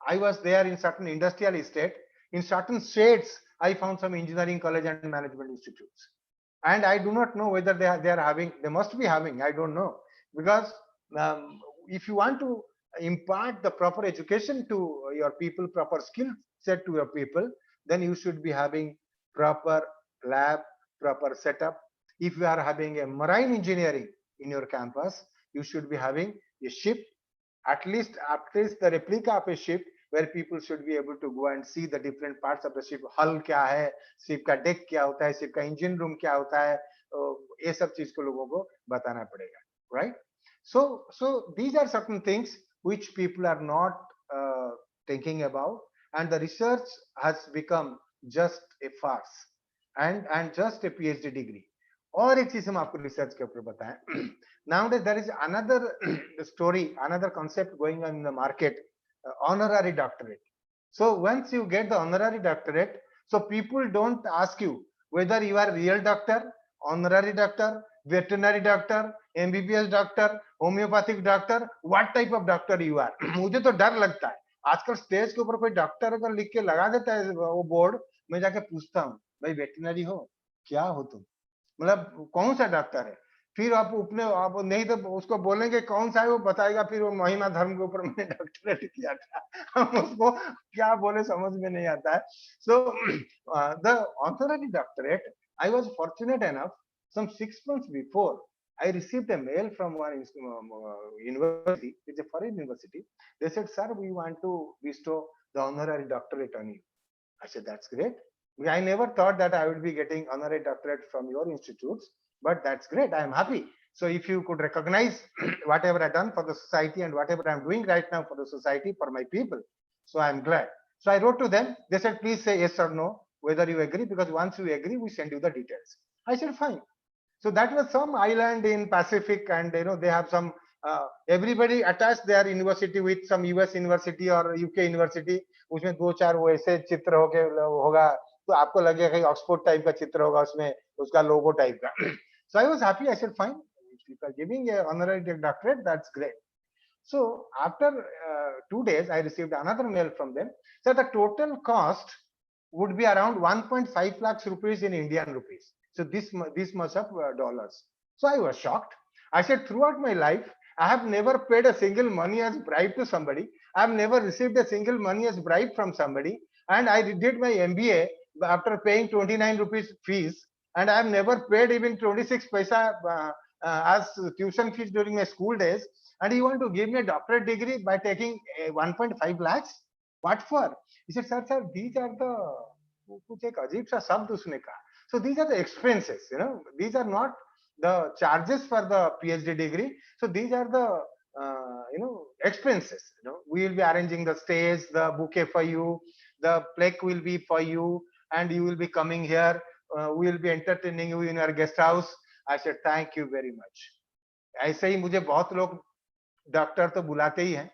I was there in certain industrial estate. In certain states, I found some engineering college and management institutes. And I do not know whether they are having, they must be having, I don't know. Because if you want to impart the proper education to your people, proper skill set to your people, then you should be having proper lab, proper setup. If you are having a marine engineering in your campus, you should be having a ship, at least the replica of a ship, where people should be able to go and see the different parts of the ship. Hull क्या है, ship का deck क्या होता है, ship का engine room क्या होता है, ये सब चीज को लोगों को बताना पड़ेगा, right? So these are certain things which people are not thinking about, and the research has become just a farce and just a PhD degree. और एक चीज हम आपको रिसर्च के ऊपर बताएं. Nowadays there is another story, another concept going on in the market, honorary doctorate. So once you get the honorary doctorate, so people don't ask you whether you are real doctor, honorary doctor, veterinary doctor, MBBS doctor, homeopathic doctor, what type of doctor you are. मुझे तो डर लगता है आजकल stage के ऊपर कोई doctor अगर लिख के लगा देता है वो बोर्ड, मैं जाके पूछता हूँ, भाई वेटरनरी हो, क्या हो तुम, मतलब कौन सा डॉक्टर है. फिर आप नहीं तो उसको बोलेंगे कौन सा है, वो बताएगा फिर वो महिमा धर्म के ऊपर मैंने डॉक्टरेट किया था. हम उसको क्या बोले समझ में नहीं आता है. So the honorary doctorate, I was fortunate enough, some 6 months before I received a mail from one university, it's a foreign university. They said, sir, we want to bestow the honorary doctorate on you. I said, that's great. I never thought that I would be getting honorary doctorate from your institutes, but that's great. I am happy. So if you could recognize whatever I've done for the society and whatever I'm doing right now for the society, for my people, so I'm glad. So I wrote to them. They said, please say yes or no, whether you agree, because once you agree, we send you the details. I said, fine. So that was some island in Pacific, and they have some everybody attached their university with some US university or UK university. उसमें दो चार वो ऐसे चित्र होगा तो आपको लगेगा कि ऑक्सफोर्ड टाइप का चित्र होगा उसमें उसका लोगो टाइप का. So I was happy. I said, fine, if you are giving a honorary doctorate, that's great. So after 2 days, I received another mail from them. So the total cost would be around 1.5 lakhs rupees in Indian rupees. So this much of dollars. So I was shocked. I said, throughout my life, I have never paid a single money as bribe to somebody. I have never received a single money as bribe from somebody. And I did my MBA after paying 29 rupees fees. And I have never paid even 26 paisa as tuition fees during my school days. And you want to give me a doctorate degree by taking 1.5 lakhs? What for? He said, sir, these are the, कुछ एक अजीब सा शब्द उसने कहा. So these are the expenses, these are not the charges for the PhD degree. So these are the, expenses. We will be arranging the stage, the bouquet for you, the plaque will be for you, and you will be coming here. We will be entertaining you in our guest house. I said, thank you very much. ऐसे ही मुझे बहुत लोग doctor तो बुलाते ही हैं,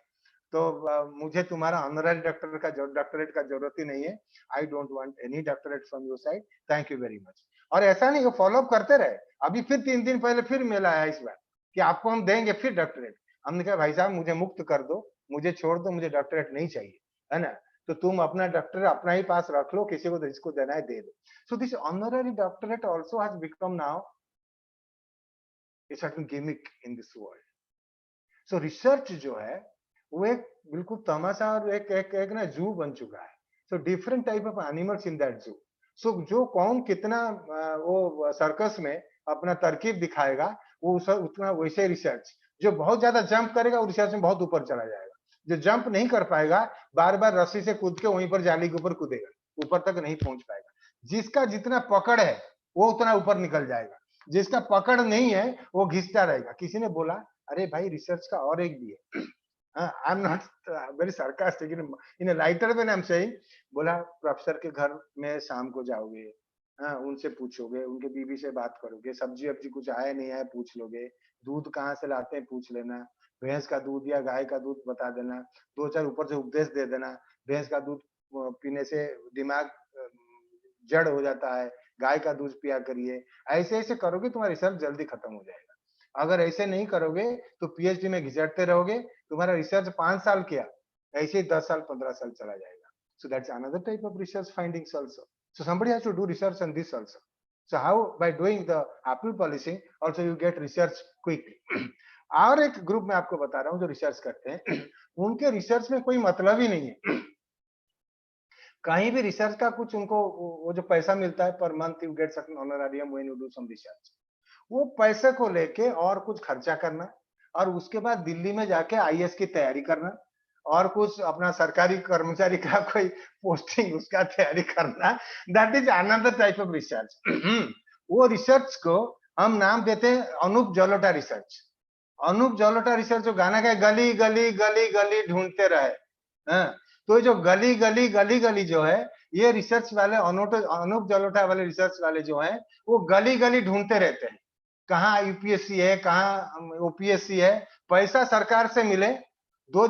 तो मुझे तुम्हारा ऑनररी डॉक्टरेट का जरूरत ही नहीं है. I don't want any doctorate from your side. Thank you very much. और ऐसा नहीं, वो फॉलो अप करते रहे. अभी फिर 3 दिन पहले फिर मेल आया इस बार कि आपको हम देंगे फिर डॉक्टरेट. हमने कहा, भाई साहब मुझे मुक्त कर दो, मुझे छोड़ दो, मुझे डॉक्टरेट नहीं चाहिए, है ना. तो तुम अपना डॉक्टरेट अपना ही पास रख लो, किसी को जिसको देना है दे दो. So this honorary doctorate also has become now a certain gimmick in this world. So research जो है वो एक बिल्कुल तमाशा और एक ना जू बन चुका है. So different type of animals in that zoo. So जो कौन कितना वो सर्कस में अपना तरकीब दिखाएगा, वो उतना वैसे रिसर्च. जो बहुत ज्यादा जंप करेगा वो रिसर्च में बहुत ऊपर चला जाएगा. जो जंप नहीं कर पाएगा, बार बार रस्सी से कूद के वहीं पर जाली के ऊपर कूदेगा, ऊपर तक नहीं पहुंच पाएगा. जिसका जितना पकड़ है वो उतना ऊपर निकल जाएगा. जिसका पकड़ नहीं है वो घिसता रहेगा. किसी ने बोला, अरे भाई रिसर्च का और एक भी है. I am not very sarcastic, in lighter way I am saying. बोला, प्रोफेसर के घर में शाम को जाओगे, उनसे पूछोगे, उनके बीवी से बात करोगे, सब्जी वब्जी कुछ आया नहीं आया पूछ लोगे, दूध कहाँ से लाते हैं पूछ लेना, भैंस का दूध या गाय का दूध बता देना, 2-4 ऊपर से उपदेश दे देना. भैंस का दूध पीने से दिमाग जड़ हो जाता है, गाय का दूध पिया करिए. ऐसे ऐसे करोगे तुम्हारा रिसर्च जल्दी खत्म हो जाएगा. अगर ऐसे नहीं करोगे तो पीएचडी में घिसटते रहोगे. तुम्हारा रिसर्च 5 साल किया, ऐसे 10 साल 15 साल चला जाएगा. So that's another type of research findings also. So somebody has to do research on this also. So how, by doing the apple polishing also you get research quickly. और एक ग्रुप में आपको बता रहा हूँ जो रिसर्च करते हैं, उनके रिसर्च में कोई मतलब ही नहीं है. कहीं भी रिसर्च का कुछ उनको वो जो पैसा मिलता है per month you get certain honorarium when you do some research, वो पैसे को लेके और कुछ खर्चा करना, और उसके बाद दिल्ली में जाके आईएएस की तैयारी करना, और कुछ अपना सरकारी कर्मचारी का कोई पोस्टिंग उसका तैयारी करना. That is another type of research. वो रिसर्च को हम नाम देते हैं अनूप जलोटा रिसर्च. अनूप जलोटा रिसर्च जो गाना का गली गली गली गली ढूंढते रहे. तो जो गली गली गली गली जो है, ये रिसर्च वाले अनूप जलोटा वाले रिसर्च वाले जो है, वो गली गली ढूंढते रहते हैं. कहाँ यूपीएससी है, कहाँ ओपीएससी है, पैसा सरकार से मिले, 2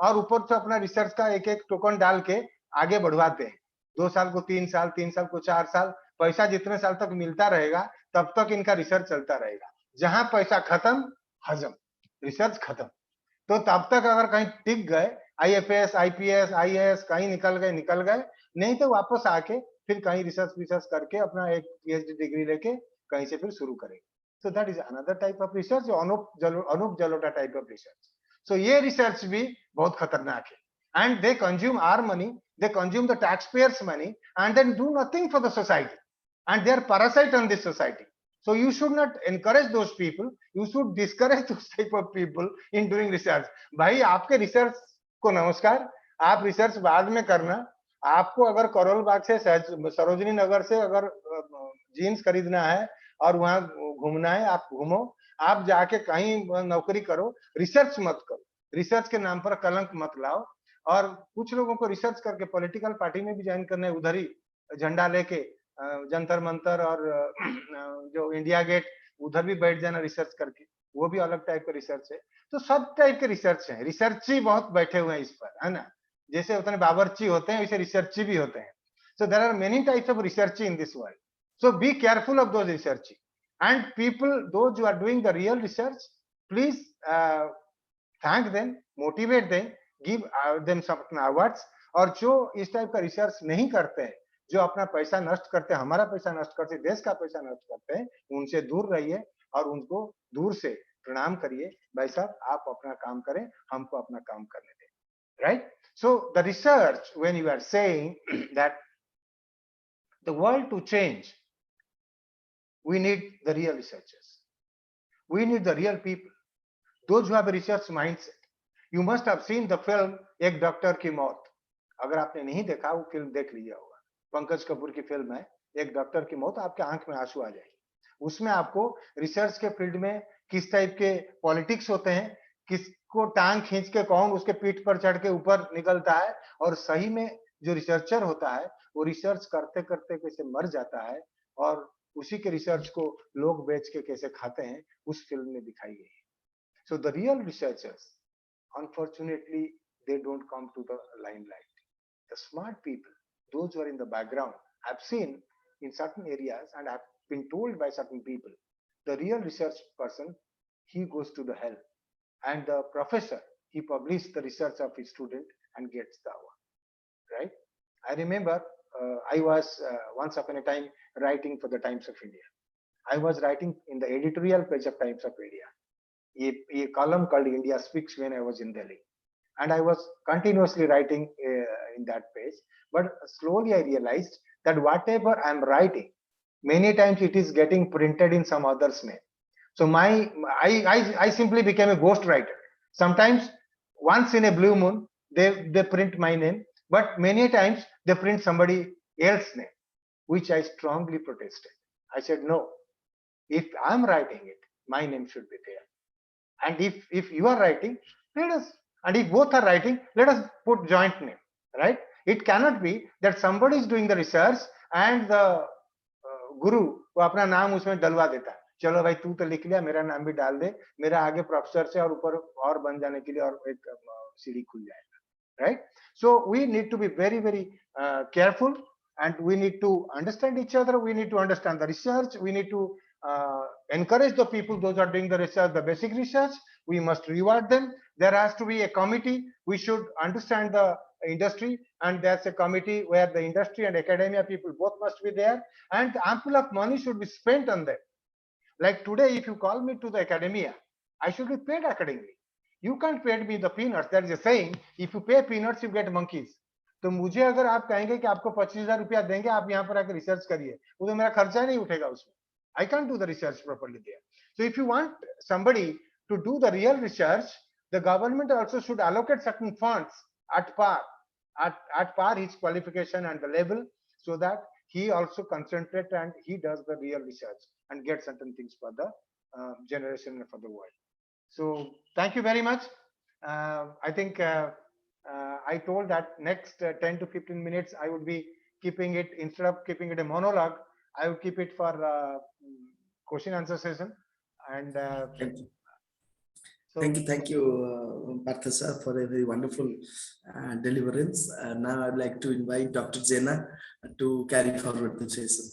और ऊपर से अपना रिसर्च का एक एक टोकन डाल के आगे बढ़वाते हैं. 2 साल को 3 साल, 3 साल को 4 साल, पैसा जितने साल तक मिलता रहेगा तब तक इनका रिसर्च चलता रहेगा. जहां पैसा खत्म, हजम, रिसर्च खत्म. तो तब तक अगर कहीं टिक गए, आईएफएस, आईपीएस, आईएएस कहीं निकल गए, नहीं तो वापस आके फिर कहीं रिसर्च करके अपना एक पीएचडी डिग्री लेके कहीं से फिर शुरू करेंगे. So that is another type of research, Anup Jalota type of research. So ये research भी बहुत खतरनाक है. And they consume our money, they consume the taxpayers' money, and then do nothing for the society. And they are parasite on this society. So you should not encourage those people. You should discourage those type of people in doing research. भाई आपके research को नमस्कार, आप research बाद में करना. आपको अगर करोल बाग से सरोजनी नगर से अगर जीन्स खरीदना है और वहां घूमना है, आप घूमो. आप जाके कहीं नौकरी करो, रिसर्च मत करो. रिसर्च के नाम पर कलंक मत लाओ. और कुछ लोगों को रिसर्च करके पॉलिटिकल पार्टी में भी ज्वाइन करना है, उधर ही झंडा लेके जंतर मंतर और जो इंडिया गेट उधर भी बैठ जाना रिसर्च करके, वो भी अलग टाइप का रिसर्च है. तो सब टाइप के रिसर्च है. रिसर्ची बहुत बैठे हुए हैं इस पर, है ना. जैसे उतने बावर्ची होते हैं वैसे रिसर्ची भी होते हैं. So there are many types of research in this world. So be careful of those research. And people, those who are doing the real research, please thank them, motivate them, give them some awards. और जो इस type का research नहीं करते हैं, जो अपना पैसा नष्ट करते हैं, हमारा पैसा नष्ट करते हैं, देश का पैसा नष्ट करते हैं, उनसे दूर रहिए और उनको दूर से प्रणाम करिए. भाई साहब आप अपना काम करें, हमको अपना काम करने दें. Right? So the research, when you are saying that the world to change, we need the real researchers. We need the real people. Those who have a research mindset. You must have seen the film एक doctor की मौत. अगर आपने नहीं देखा वो film देख लिया होगा. पंकज कपूर की फिल्म है एक डॉक्टर की मौत. आपके आंख में आंसू आ जाएंगे. उसमें आपको रिसर्च के फील्ड में किस टाइप के पॉलिटिक्स होते हैं, किसको टांग खींच के कौन उसके पीठ पर चढ़ के ऊपर निकलता है, और सही में जो रिसर्चर होता है वो रिसर्च करते करते कैसे मर जाता है और उसी के रिसर्च को लोग बेच के कैसे खाते हैं, उस फिल्म में दिखाई गई है. So the real researchers, unfortunately, they don't come to the limelight. The smart people, those who are in the background, I've seen in certain areas and I've been told by certain people, the real research person, he goes to the hell. And the professor, he publishes the research of his student and gets the award, right? I remember I was once upon a time writing for the Times of India. I was writing in the editorial page of Times of India. A column called India Speaks when I was in Delhi. And I was continuously writing in that page. But slowly I realized that whatever I'm writing, many times it is getting printed in some other's name. So I simply became a ghost writer. Sometimes once in a blue moon, they print my name, but many times they print somebody else's name, which I strongly protested. I said, no, if I'm writing it, my name should be there. And if you are writing, let us, and if both are writing, let us put joint name, right? It cannot be that somebody is doing the research and the guru वो अपना नाम उसमें डलवा देता है. चलो भाई तू तो लिख लिया, मेरा नाम भी डाल दे, मेरा आगे प्रोफेसर से और ऊपर और बन जाने के लिए और एक सीढ़ी खुल जाएगा, right? So we need to be very, very careful, and we need to understand each other. We need to understand the research. We need to encourage the people, those are doing the research, the basic research. We must reward them. There has to be a committee. We should understand the industry, and there's a committee where the industry and academia people both must be there, and ample of money should be spent on them. Like today, if you call me to the academia, I should be paid accordingly. You can't pay me the peanuts. There is a saying, if you pay peanuts, you get monkeys. तो मुझे अगर आप कहेंगे कि आपको 25,000 रुपया देंगे, आप यहाँ पर आकर रिसर्च करिए, वो तो मेरा खर्चा नहीं उठेगा उसमें. I can't do the research properly there. So if you want somebody to do the real research, the government also should allocate certain funds at par his qualification and the level, so that he also concentrates and he does the real research and gets certain things for the generation and for the world. So thank you very much. I think I told that next 10 to 15 minutes I would be keeping it, instead of keeping it a monologue, I would keep it for question answer session. And thank you, Parthasar, for a very wonderful deliverance. Now I'd like to invite Dr. Jena to carry forward the session.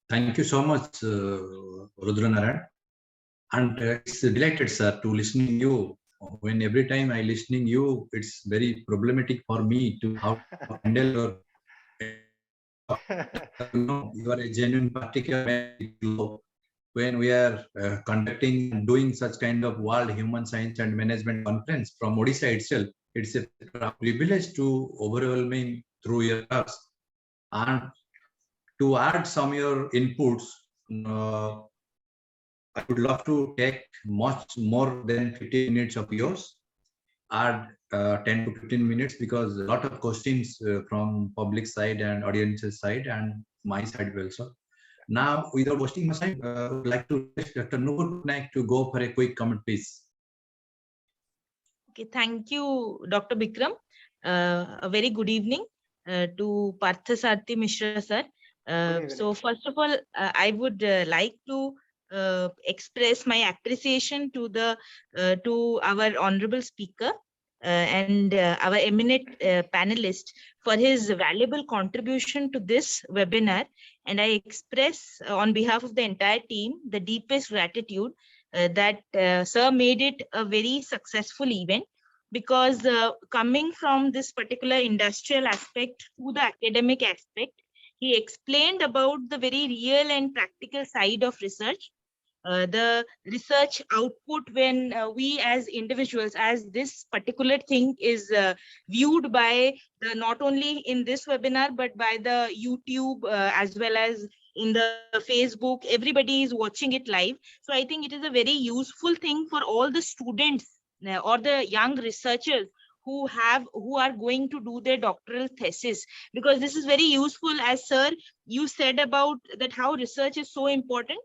Thank you so much, Rudranarayan. And it's delighted, sir, to listening you. When every time I listening you, it's very problematic for me to how to handle your. You are a genuine particular. When we are conducting and doing such kind of World Human Science and Management Conference from Odisha itself, it's a privilege to overwhelming through your talks. And to add some of your inputs, I would love to take much more than 15 minutes of yours, add 10 to 15 minutes, because a lot of questions from public side and audience's side and my side also. Now, without wasting much time, I would like to request Dr. Noor to go for a quick comment, please. Okay, thank you, Dr. Bikram. A very good evening to Parthasarathi Mishra, sir. So first of all, I would like to express my appreciation to our honorable speaker and our eminent panelist for his valuable contribution to this webinar. And I express on behalf of the entire team the deepest gratitude that sir made it a very successful event, because coming from this particular industrial aspect to the academic aspect, he explained about the very real and practical side of research. The research output when we as individuals, as this particular thing is viewed by not only in this webinar, but by the YouTube as well as in the Facebook, everybody is watching it live. So I think it is a very useful thing for all the students or the young researchers who are going to do their doctoral thesis, because this is very useful, as sir you said about that how research is so important,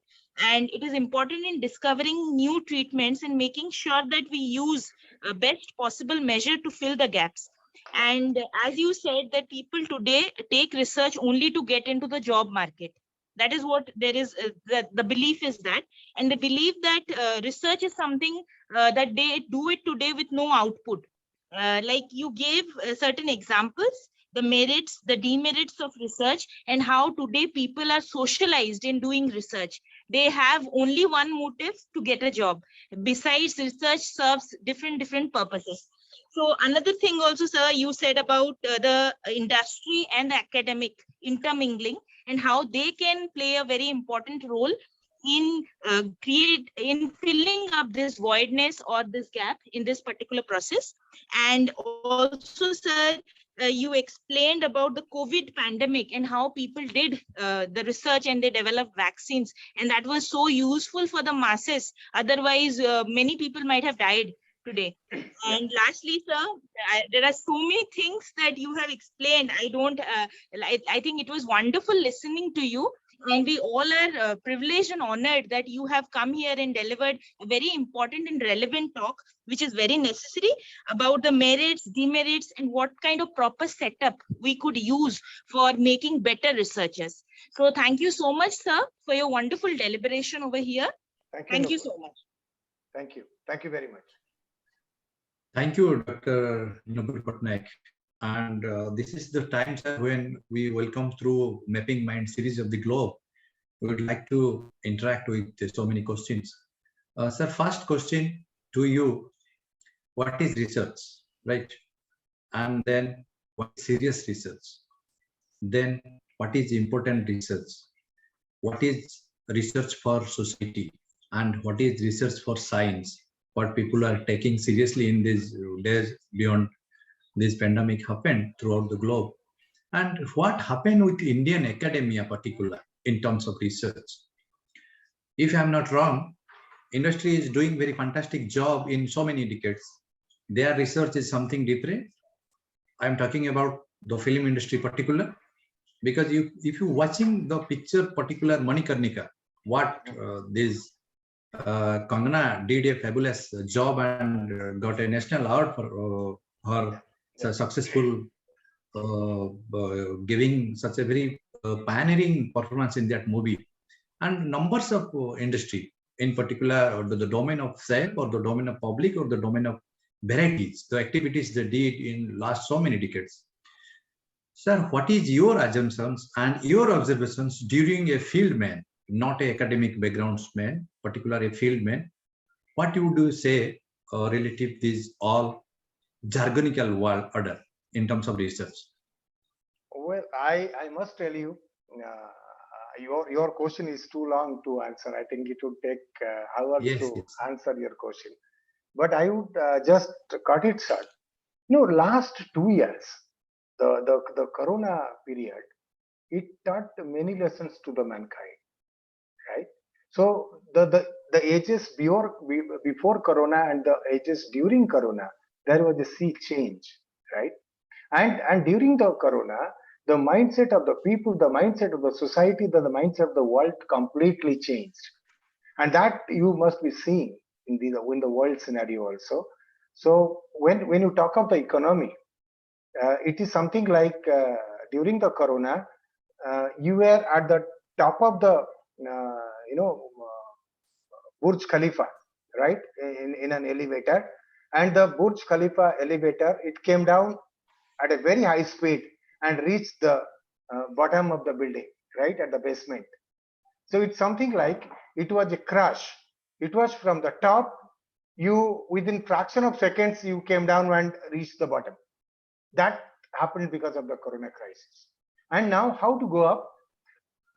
and it is important in discovering new treatments and making sure that we use best possible measure to fill the gaps. And as you said, that people today take research only to get into the job market. That is what there is, the belief is that, and the belief that research is something that they do it today with no output. Like you gave certain examples, the merits, the demerits of research, and how today people are socialized in doing research. They have only one motive: to get a job. Besides, research serves different purposes. So another thing also, sir, you said about the industry and the academic intermingling, and how they can play a very important role in filling up this voidness or this gap in this particular process. And also, sir, you explained about the COVID pandemic and how people did the research and they developed vaccines, and that was so useful for the masses. Otherwise, many people might have died today. And lastly, sir, there are so many things that you have explained. I think it was wonderful listening to you. And we all are privileged and honored that you have come here and delivered a very important and relevant talk, which is very necessary, about the merits, demerits, and what kind of proper setup we could use for making better researchers. So thank you so much, sir, for your wonderful deliberation over here. Thank you so much. Thank you. Thank you very much. Thank you, Dr. Nobel Patnaik. And this is the time, sir, when we welcome through Mapping Mind series of the globe. We would like to interact with so many questions. Sir, first question to you: what is research, right? And then what is serious research? Then what is important research? What is research for society? And what is research for science? What people are taking seriously in these days beyond this pandemic happened throughout the globe, and what happened with Indian academia particular in terms of research. If I'm not wrong, industry is doing very fantastic job in so many decades. Their research is something different. I'm talking about the film industry particular, because if you watching the picture particular Manikarnika, what this Kangana did a fabulous job and got a national award for her successful giving such a very pioneering performance in that movie. And numbers of industry, in particular, or the domain of self, or the domain of public, or the domain of varieties, the activities they did in last so many decades. Sir, what is your assumptions and your observations during a field man, not a academic backgrounds man, particular a field man? What would you say relative to this all jargonical world order in terms of research? Well, I must tell you, your question is too long to answer. I think it would take hours to answer your question. But I would just cut it short. Last 2 years, the Corona period, it taught many lessons to the mankind, So the ages before Corona and the ages during Corona, there was a sea change, right? And during the Corona, the mindset of the people, the mindset of the society, the mindset of the world completely changed, and that you must be seeing in the world scenario also. So when you talk of the economy, it is something like during the Corona, you were at the top of the Burj Khalifa, right, in an elevator, and the Burj Khalifa elevator, it came down at a very high speed and reached the bottom of the building, right, at the basement. So it's something like it was a crash. It was from the top, you within fraction of seconds you came down and reached the bottom. That happened because of the Corona crisis. And now how to go up?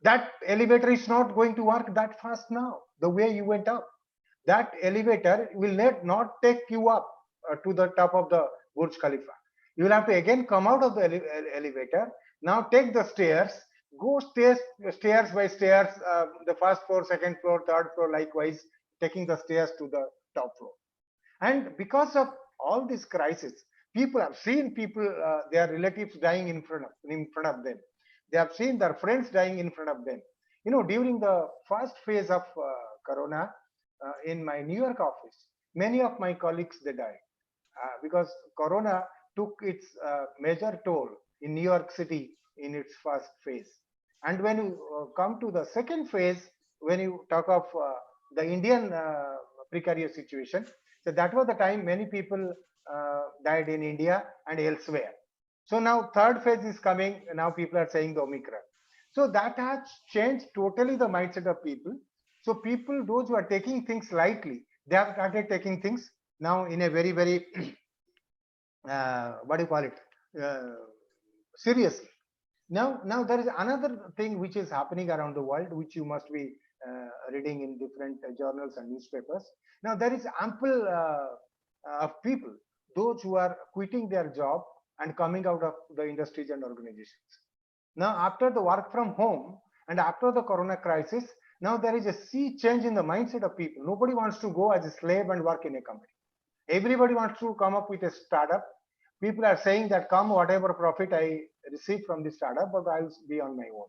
That elevator is not going to work that fast now, the way you went up. That elevator will not take you up to the top of the Burj Khalifa. You will have to again come out of the elevator. Now take the stairs, go stairs by stairs, the first floor, second floor, third floor, likewise, taking the stairs to the top floor. And because of all this crisis, people have seen their relatives dying in front of them. They have seen their friends dying in front of them. You know, during the first phase of Corona, in my New York office, many of my colleagues, they died because Corona took its major toll in New York City in its first phase. And when you come to the second phase, when you talk of the Indian precarious situation, so that was the time many people died in India and elsewhere. So now third phase is coming. Now people are saying the Omicron. So that has changed totally the mindset of people. So people, those who are taking things lightly, they have started taking things now in a very, very, what do you call it, seriously. Now there is another thing which is happening around the world, which you must be reading in different journals and newspapers. Now there is ample of people, those who are quitting their job and coming out of the industries and organizations. Now after the work from home and after the Corona crisis, now there is a sea change in the mindset of people. Nobody wants to go as a slave and work in a company. Everybody wants to come up with a startup. People are saying that come whatever profit I receive from the startup, but I'll be on my own.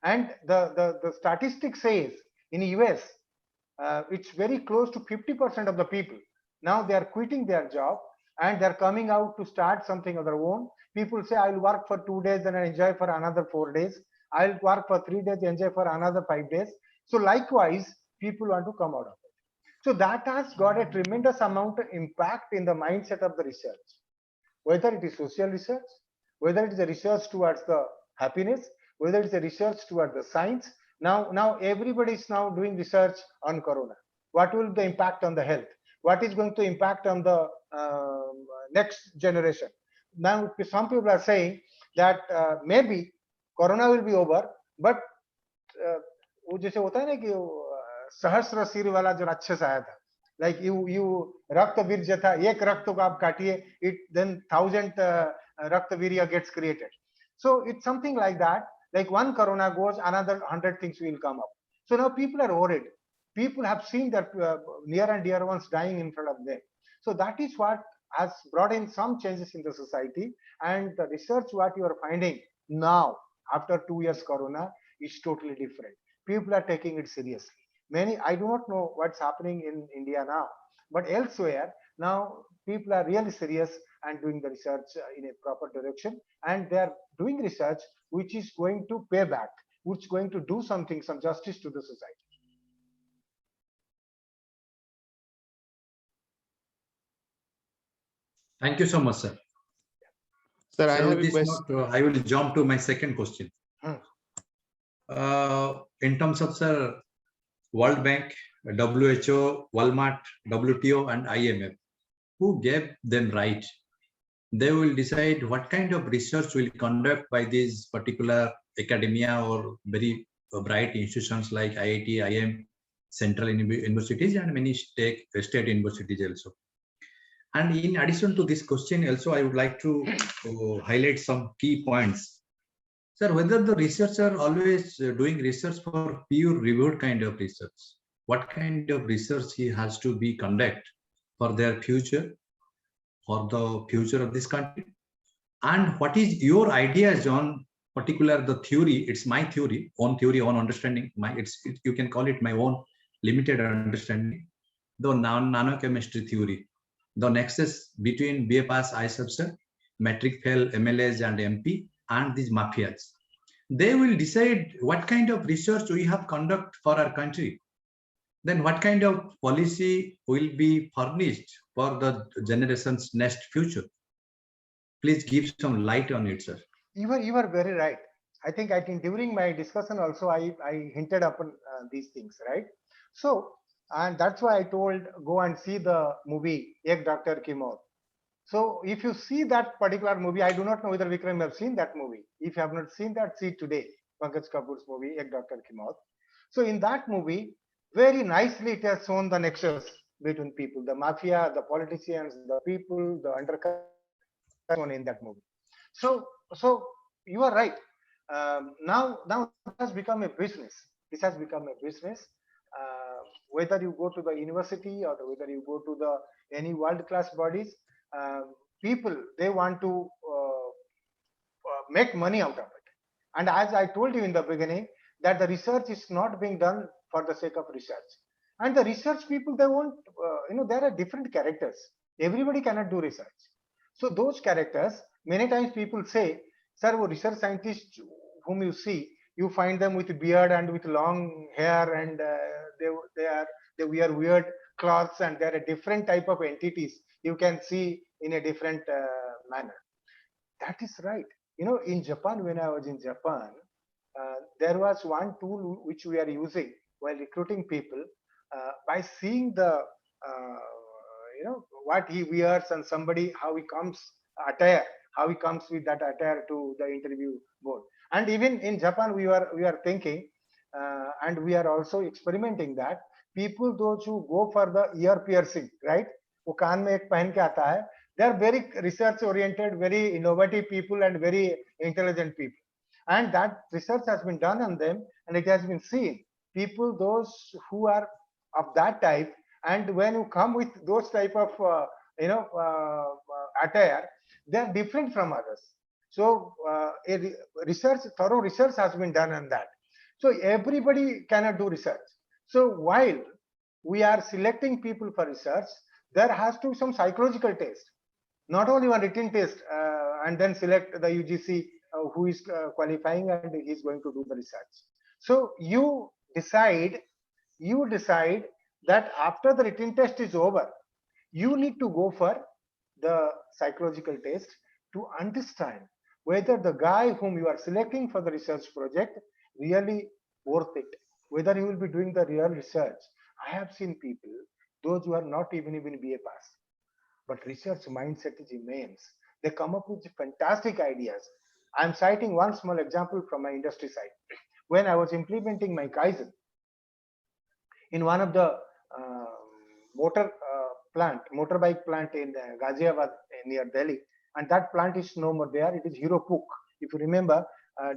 And the statistic says in the US, it's very close to 50% of the people. Now they are quitting their job and they're coming out to start something of their own. People say, I'll work for 2 days and I enjoy for another 4 days. I'll work for 3 days, enjoy for another 5 days. So likewise, people want to come out of it. So that has got a tremendous amount of impact in the mindset of the research, whether it is social research, whether it is a research towards the happiness, whether it's a research towards the science. Now everybody is now doing research on Corona. What will be the impact on the health? What is going to impact on the next generation? Now some people are saying that maybe Corona will be over, but वो जैसे होता है ना कि सहस्र सिर वाला जो राक्षस आया था, like you रक्त वीर्य था, एक रक्त को आप काटिए, it then 1000 रक्त वीर्य gets created. So it's something like that. Like one Corona goes, another 100 things will come up. So now people are worried. People have seen their near and dear ones dying in front of them. So that is what has brought in some changes in the society. And the research what you are finding now after 2 years Corona is totally different. People are taking it seriously. Many, I do not know what's happening in India now, but elsewhere now people are really serious and doing the research in a proper direction, and they are doing research which is going to pay back, which is going to do something, some justice to the society. Thank you so much, sir. Sir, I So have with a this question. note, I will jump to my second question. In terms of, sir, World Bank, WHO, Walmart, WTO, and IMF, who gave them right? They will decide what kind of research will conduct by these particular academia or very bright institutions like IIT, IIM, central universities, and many state universities also. And in addition to this question, also I would like to highlight some key points. Sir, whether the researchers are always doing research for peer-reviewed kind of research, what kind of research he has to be conduct for their future, for the future of this country, and what is your ideas on particular the theory. It's my theory, own understanding. You can call it my own limited understanding. The nanochemistry theory, the nexus between BA pass ISFSR, metric fail MLAs and MP, and these mafias. They will decide what kind of research we have conduct for our country. Then what kind of policy will be furnished for the generation's next future? Please give some light on it, sir. You are very right. I think during my discussion also I hinted upon these things, right? So, and that's why I told go and see the movie Ek Doctor Ki Maut. So if you see that particular movie, I do not know whether Vikram have seen that movie. If you have not seen that, see today Pankaj Kapoor's movie Ek Doctor Ki Maut. So in that movie, very nicely it has shown the nexus between people, the mafia, the politicians, the people, the undercover in that movie. So you are right. Now it has become a business. This has become a business. Whether you go to the university or whether you go to the any world-class bodies, people they want to make money out of it. And as I told you in the beginning, that the research is not being done for the sake of research. And the research people, they want, there are different characters. Everybody cannot do research. So those characters, many times people say, sir, research scientists whom you see, you find them with beard and with long hair, and they wear weird clothes, and they're a different type of entities you can see in a different manner. That is right. In Japan, when I was in Japan, there was one tool which we are using while recruiting people by seeing the what he wears and somebody how he comes attire, how he comes with that attire to the interview board. And even in Japan, we are thinking and we are also experimenting that people, those who go for the ear piercing, right? वो कान में एक पहन के आता है. They are very research oriented, very innovative people and very intelligent people. And that research has been done on them, and it has been seen. People, those who are of that type, and when you come with those type of attire, they are different from others. So thorough research has been done on that. So everybody cannot do research. So while we are selecting people for research, there has to be some psychological test, not only one written test, and then select the UGC who is qualifying and is going to do the research. So you decide that after the written test is over, you need to go for the psychological test to understand whether the guy whom you are selecting for the research project really worth it, whether he will be doing the real research. I have seen people, those who are not even BA pass, but research mindset is immense. They come up with fantastic ideas. I'm citing one small example from my industry side. When I was implementing my Kaizen in one of the motorbike plant in Ghaziabad near Delhi, and that plant is no more there. It is Hero Puck. If you remember,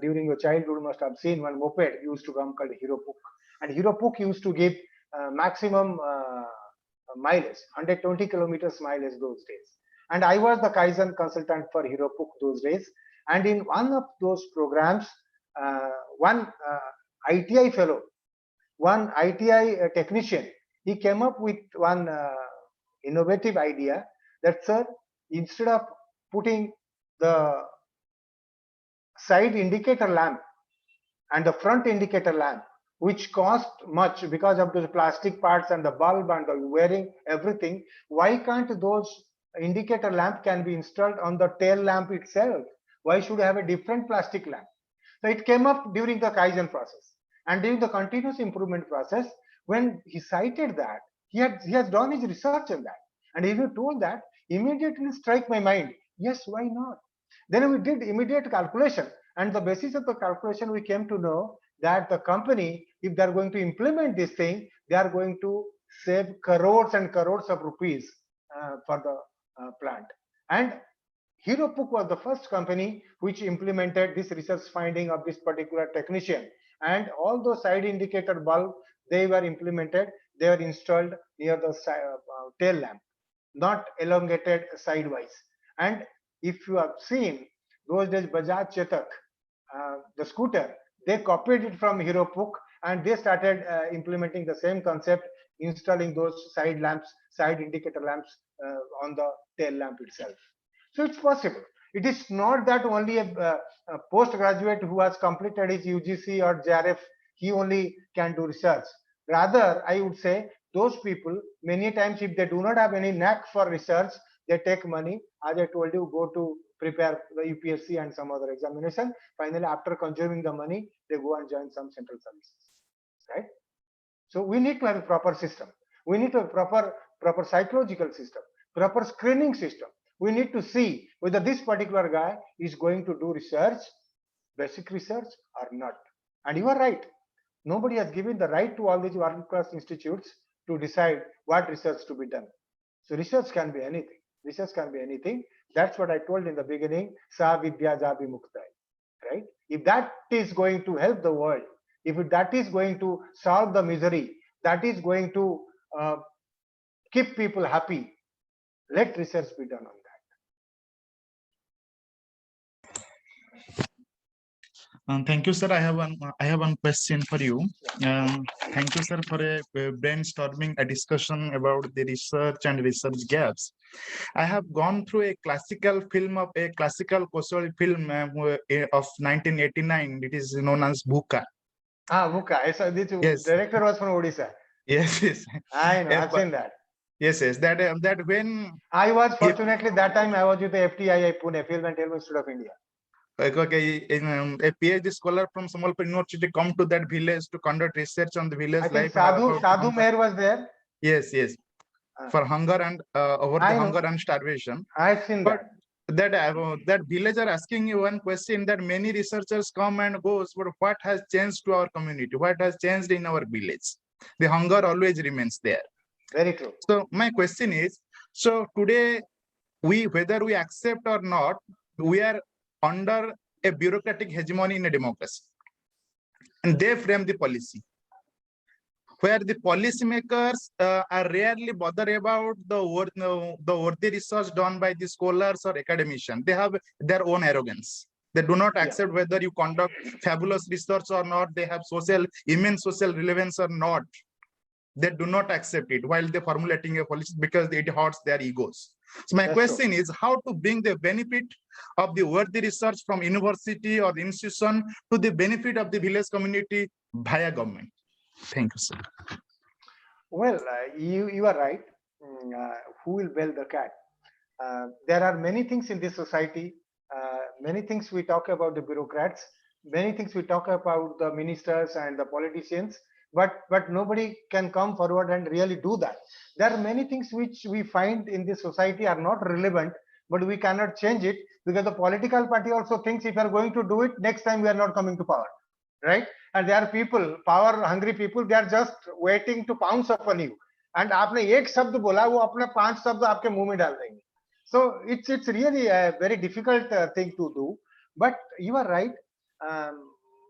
during your childhood, you must have seen one moped used to come called Hero Puck, and Hero Puck used to give maximum mileage, 120 kilometers mileage those days. And I was the Kaizen consultant for Hero Puck those days. And in one of those programs, one ITI fellow, one ITI technician, he came up with one innovative idea that, sir, instead of putting the side indicator lamp and the front indicator lamp, which cost much because of those plastic parts and the bulb and the wearing everything, why can't those indicator lamp can be installed on the tail lamp itself? Why should I have a different plastic lamp? So it came up during the Kaizen process, and during the continuous improvement process, when he cited that, he has done his research on that, and he told that, immediately strike my mind. Yes, why not? Then we did immediate calculation, and the basis of the calculation, we came to know that the company, if they are going to implement this thing, they are going to save crores and crores of rupees for the plant. And Hero Puck was the first company which implemented this research finding of this particular technician, and all those side indicator bulb, they were implemented, they were installed near the tail lamp, not elongated sidewise. And if you have seen those days, Bajaj Chetak, the scooter, they copied it from Hero Puk, and they started implementing the same concept, installing those side lamps, side indicator lamps on the tail lamp itself. So it's possible. It is not that only a postgraduate who has completed his UGC or JRF, he only can do research. Rather, I would say those people, many times if they do not have any knack for research, they take money, as I told you, go to prepare the UPSC and some other examination. Finally, after consuming the money, they go and join some central services, right? So we need to have a proper system. We need to have a proper psychological system, proper screening system. We need to see whether this particular guy is going to do research, basic research or not. And you are right. Nobody has given the right to all these world-class institutes to decide what research to be done. So research can be anything. Research can be anything. That's what I told in the beginning, Sa Vidya Jabi Muktai, right? If that is going to help the world, if that is going to solve the misery, that is going to keep people happy, let research be done on that. Thank you, sir. I have one question for you. Thank you, sir, for a brainstorming a discussion about the research and research gaps. I have gone through a classical social film of 1989. It is known as Bhuka. Bhuka. This director was from Odisha. Yes, yes. I know. I've seen that. Yes, yes. That when I was fortunately that time I was with the FTII Pune, Film and Television Institute of India. Okay, a PhD scholar from Sambalpur University come to that village to conduct research on the village life. Sadhu Meher was there. Yes, yes. For hunger and over the hunger and starvation. I've seen that. That villager asking you one question that many researchers come and goes, but what has changed to our community? What has changed in our village? The hunger always remains there. Very true. So my question is, so today whether we accept or not, we are under a bureaucratic hegemony in a democracy, and they frame the policy, where the policymakers are rarely bothered about the worthy research done by the scholars or academicians. They have their own arrogance. They do not accept whether you conduct fabulous research or not. They have immense social relevance or not. They do not accept it while they're formulating a policy because it hurts their egos. So my question is how to bring the benefit of the worthy research from university or the institution to the benefit of the village community via government. Thank you, sir. Well, you are right. Who will bail the cat? There are many things in this society. Many things we talk about the bureaucrats. Many things we talk about the ministers and the politicians. But nobody can come forward and really do that. There are many things which we find in this society are not relevant, but we cannot change it because the political party also thinks if you are going to do it, next time we are not coming to power, right? And there are people, power hungry people, they are just waiting to pounce upon you. And आपने एक शब्द बोला, वो अपने 5 शब्द आपके मुंह में डाल देंगे. So it's really a very difficult thing to do. But you are right.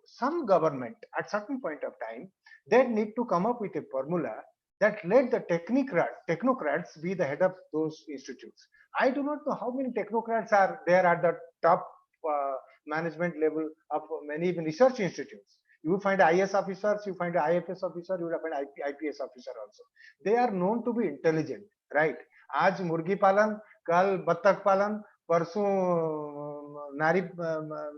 Some government at certain point of time, they need to come up with a formula that let the technocrats be the head of those institutes. I do not know how many technocrats are there at the top management level of many even research institutes. You will find IS officers, you find IFS officer, you will find IPS officer also. They are known to be intelligent, right? आज मुर्गी पालन, कल बत्तख पालन, परसों नारी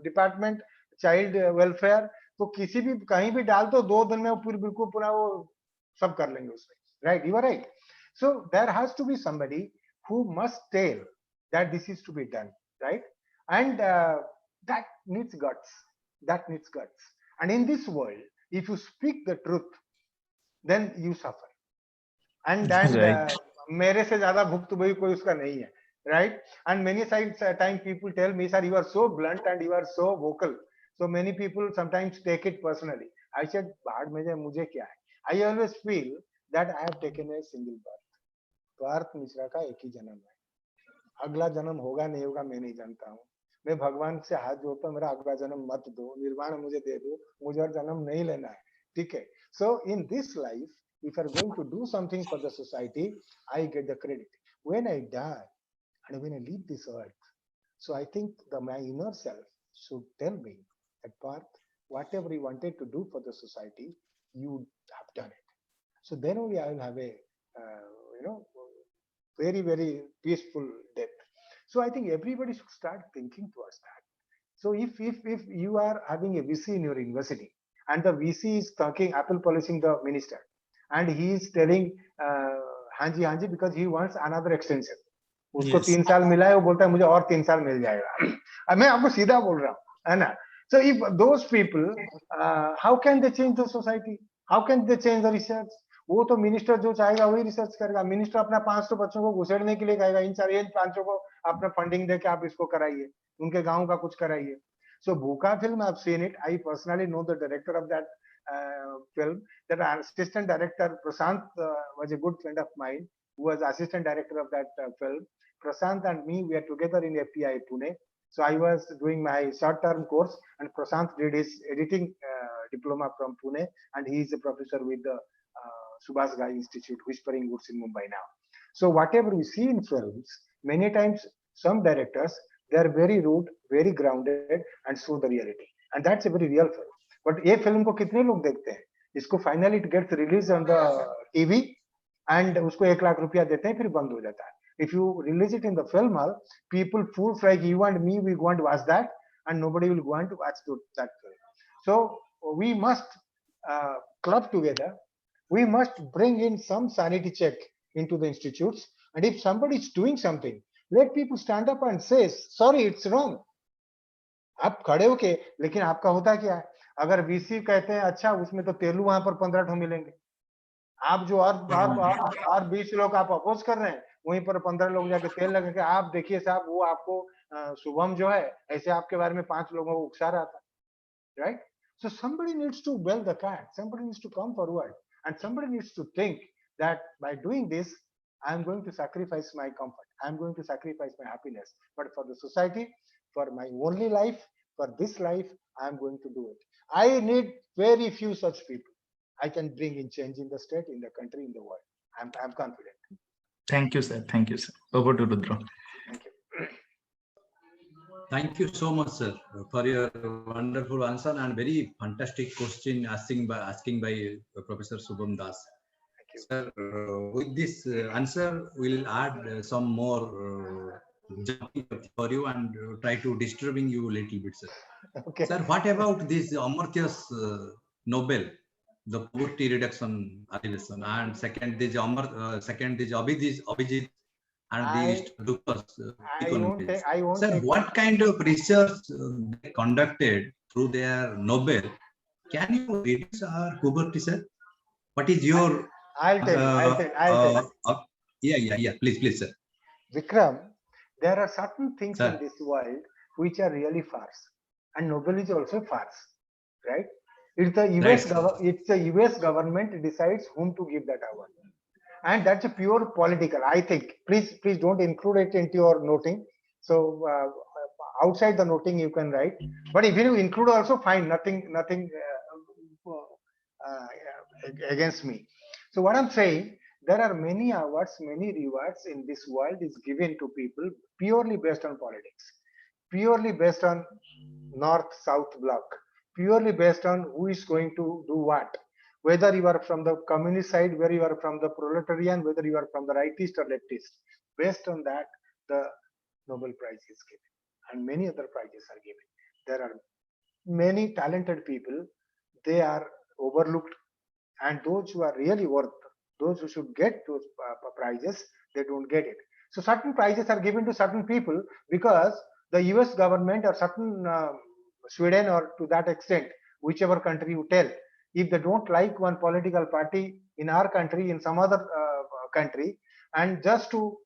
department, child welfare, तो किसी भी कहीं भी डाल तो 2 दिन में वो बिल्कुल पूरा वो सब कर लेंगे उसमें, right? You are right. So there has to be somebody who must tell that this is to be done, right? And that needs guts. That needs guts. And in this world, if you speak the truth, then you suffer. And मेरे से ज्यादा भुक्तभोगी कोई उसका नहीं है, right? And many times people tell me, sir, you are so blunt and you are so vocal. So many people sometimes take it personally. I said, मुझे क्या है? I always feel that I have taken a single birth. Partha Mishra का एक ही जन्म है. अगला जन्म होगा नहीं होगा मैं नहीं जानता हूँ. मैं भगवान से हाथ जोड़ता हूँ, मेरा अगला जन्म मत दो, निर्वाण मुझे दे दो, मुझे और जन्म नहीं लेना है. Okay. So in this life, if you're going to do something for the society, I get the credit. When I die and when I leave this earth, so I think my inner self should tell me that Parth, whatever you wanted to do for the society, you have done it. So then only I will have a, you know, very, very peaceful death. So I think everybody should start thinking towards that. So if you are having a VC in your university and the VC is talking, apple polishing the minister, and he is telling hanji hanji because he wants another extension. उसको Yes. 3 साल मिला है, वो बोलता है मुझे और 3 साल मिल जाएगा. अब मैं आपको सीधा बोल रहा हूँ, है ना? So if those people, how can they change the society? How can they change the research? वो तो मिनिस्टर जो चाहेगा वही रिसर्च करेगा. मिनिस्टर अपना 500 बच्चों को घुसेड़ने के लिए कहेगा इन 500 को अपना फंडिंग देके आप इसको कराइए, उनके गांव का कुछ कराइए. So Bhuka film, I've seen it. I personally know the director of that film. That assistant director Prasant was a good friend of mine who was assistant director of that film. Prasant and me, we are together in FPI Pune. So I was doing my short-term course, and Prasant did his editing diploma from Pune, and he is a professor with the Subhas Ghai Institute, Whispering Woods in Mumbai now. So whatever we see in films, many times some directors, they are very rude, very grounded, and show the reality, and that's a very real film. But ये film को कितने लोग देखते हैं? इसको finally it gets released on the TV, and उसको 1 लाख रुपया देते हैं, फिर बंद हो जाता है. If you release it in the film hall, people fools like you and me, we go and watch that, and nobody will go and watch that film. So we must club together. We must bring in some sanity check into the institutes, and if somebody is doing something, let people stand up and say, sorry, it's wrong. आप खड़े हो के, लेकिन आपका होता क्या है? अगर वीसी कहते हैं अच्छा, उसमें तो तेलू वहां पर 15 ठो मिलेंगे. आप जो और 20 लोग आप अपोज कर रहे हैं, वहीं पर 15 लोग जाके तेल लगे के आप देखिए साहब, वो आपको शुभम जो है ऐसे आपके बारे में 5 लोगों को उकसा रहा था, right? So somebody needs to bell the cat, somebody needs to come forward, and somebody needs to think that by doing this, I'm going to sacrifice my comfort, I'm going to sacrifice my happiness, but for the society, for my only life, for this life, I'm going to do it. I need very few such people. I can bring in change in the state, in the country, in the world. I'm confident. Thank you, sir. Thank you, sir. Over to Rudra. Thank you. Thank you so much, sir, for your wonderful answer and very fantastic question asking by Professor Subham Das. Thank you. Sir, with this answer, we'll add some more jumping for you and try to disturbing you a little bit, sir. Okay. Sir, what about this Amartya's Nobel, the poverty reduction adivation, and second this Abhijit and these economics. I won't Sir, what kind of research they conducted through their Nobel? Can you reduce our poverty, sir? What is your? I'll tell you. Yeah. Please, sir. Vikram, there are certain things Sir. in this world which are really farce, and Nobel is also farce, right? It's the US it's the US government decides whom to give that award, and that's a pure political. I think. Please don't include it into your noting. So outside the noting you can write, but if you include also fine. Nothing against me. So what I'm saying, there are many awards, many rewards in this world is given to people purely based on politics, purely based on north-south block, purely based on who is going to do what. Whether you are from the communist side, whether you are from the proletarian, whether you are from the rightist or leftist, based on that, the Nobel Prize is given, and many other prizes are given. There are many talented people, they are overlooked, and those who are really worth, those who should get those prizes, they don't get it. So certain prizes are given to certain people because the US government or certain Sweden or to that extent, whichever country you tell, if they don't like one political party in our country, in some other country, and just to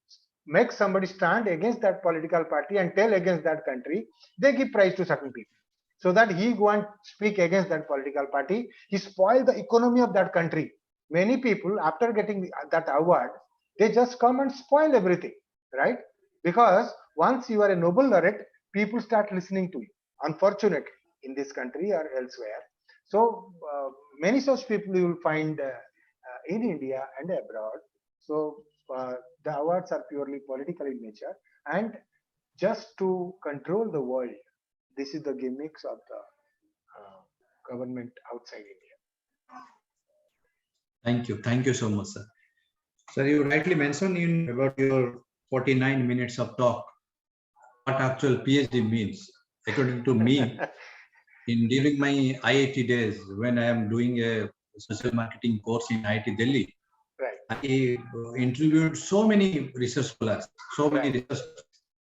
make somebody stand against that political party and tell against that country, they give prize to certain people, so that he go and speak against that political party. He spoil the economy of that country. Many people, after getting that award, they just come and spoil everything, right? Because once you are a Nobel laureate, people start listening to you, unfortunately, in this country or elsewhere. So many such people you will find in India and abroad. So the awards are purely political in nature, and just to control the world. This is the gimmicks of the government outside India. Thank you so much, sir. Sir, you rightly mentioned in about your 49 minutes of talk what actual PhD means. According to me, during my IIT days, when I am doing a social marketing course in IIT Delhi, Right. I interviewed so many research scholars, so many research.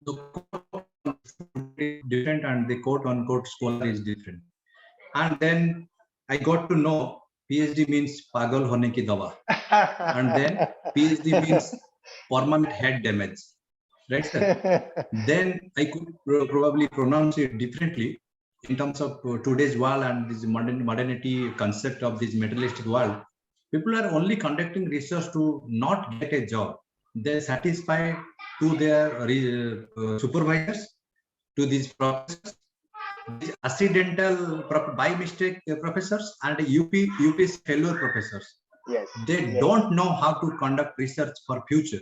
The quote is different and the quote unquote scholar is different. And then I got to know PhD means pagal hone ki dawa. And then PhD means permanent head damage. Right, sir? Then I could probably pronounce it differently in terms of today's world and this modernity concept of this materialistic world. People are only conducting research to not get a job. They satisfy to their supervisors, to these professors, these accidental by mistake professors and UP's failure professors. Yes. They don't know how to conduct research for future.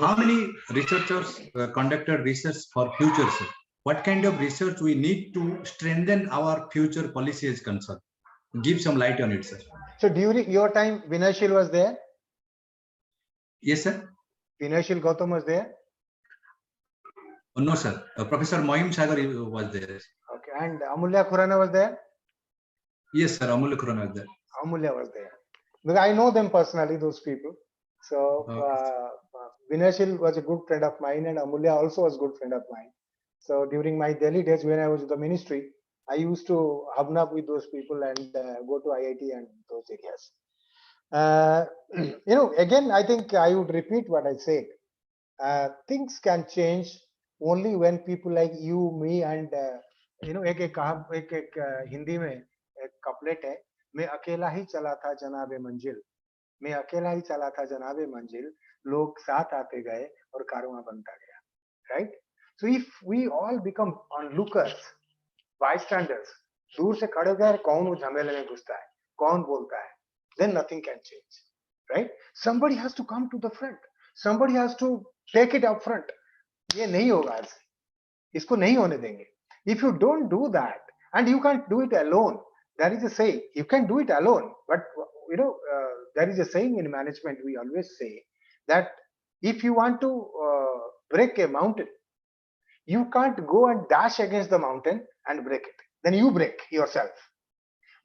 How many researchers conducted research for future, sir? What kind of research we need to strengthen our future policy is concerned? Give some light on it, sir. So during your time, Vinayshil was there? Yes, sir. Vinayshil Gautam was there? Oh, no, sir. Professor Mohim Sagar was there. Okay. And Amulya Khurana was there? Yes, sir. Amulya Khurana was there. Amulya was there. Because I know them personally, those people. So Vinayshil was a good friend of mine, and Amulya also was a good friend of mine. So during my Delhi days, when I was in the ministry, I used to hobnob with those people and go to IIT and those areas. Again, I think I would repeat what I said. Things can change only when people like you, me, and एक हिंदी में एक couplet है, मैं अकेला ही चला था जनाबे मंजिल, मैं अकेला ही चला था जनाबे मंजिल, लोग साथ आते गए और कारवां बनता गया. Right? So if we all become onlookers, bystanders, दूर से खड़े गए कौन वो झमेले में घुसता है, कौन बोलता है, then nothing can change. Right? Somebody has to come to the front. Somebody has to take it up front. ये नहीं होगा ऐसे, इसको नहीं होने देंगे. If you don't do that, and you can't do it alone, there is a saying, you can do it alone, but there is a saying in management, we always say that if you want to break a mountain, you can't go and dash against the mountain and break it. Then you break yourself.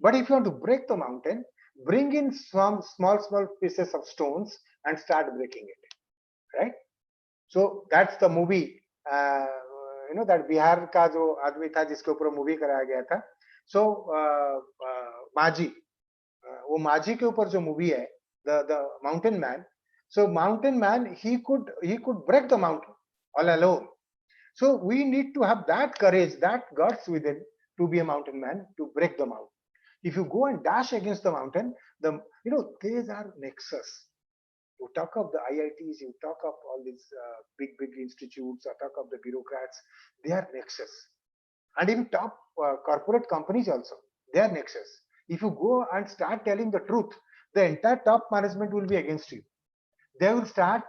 But if you want to break the mountain, bring in some small pieces of stones and start breaking it. Right? So that's the movie. That Bihar का जो आदमी था जिसके ऊपर movie कराया गया था. So माझी, वो माझी के ऊपर जो मूवी है, the mountain man. So mountain man, he could break the mountain all alone. So we need to have that courage, that guts within to be a mountain man, to break the mountain. If you go and dash against the mountain, these are nexus. You talk of the IITs, you talk of all these big institutes, or talk of the bureaucrats, they are nexus. And even top corporate companies also, they are nexus. If you go and start telling the truth, the entire top management will be against you. They will start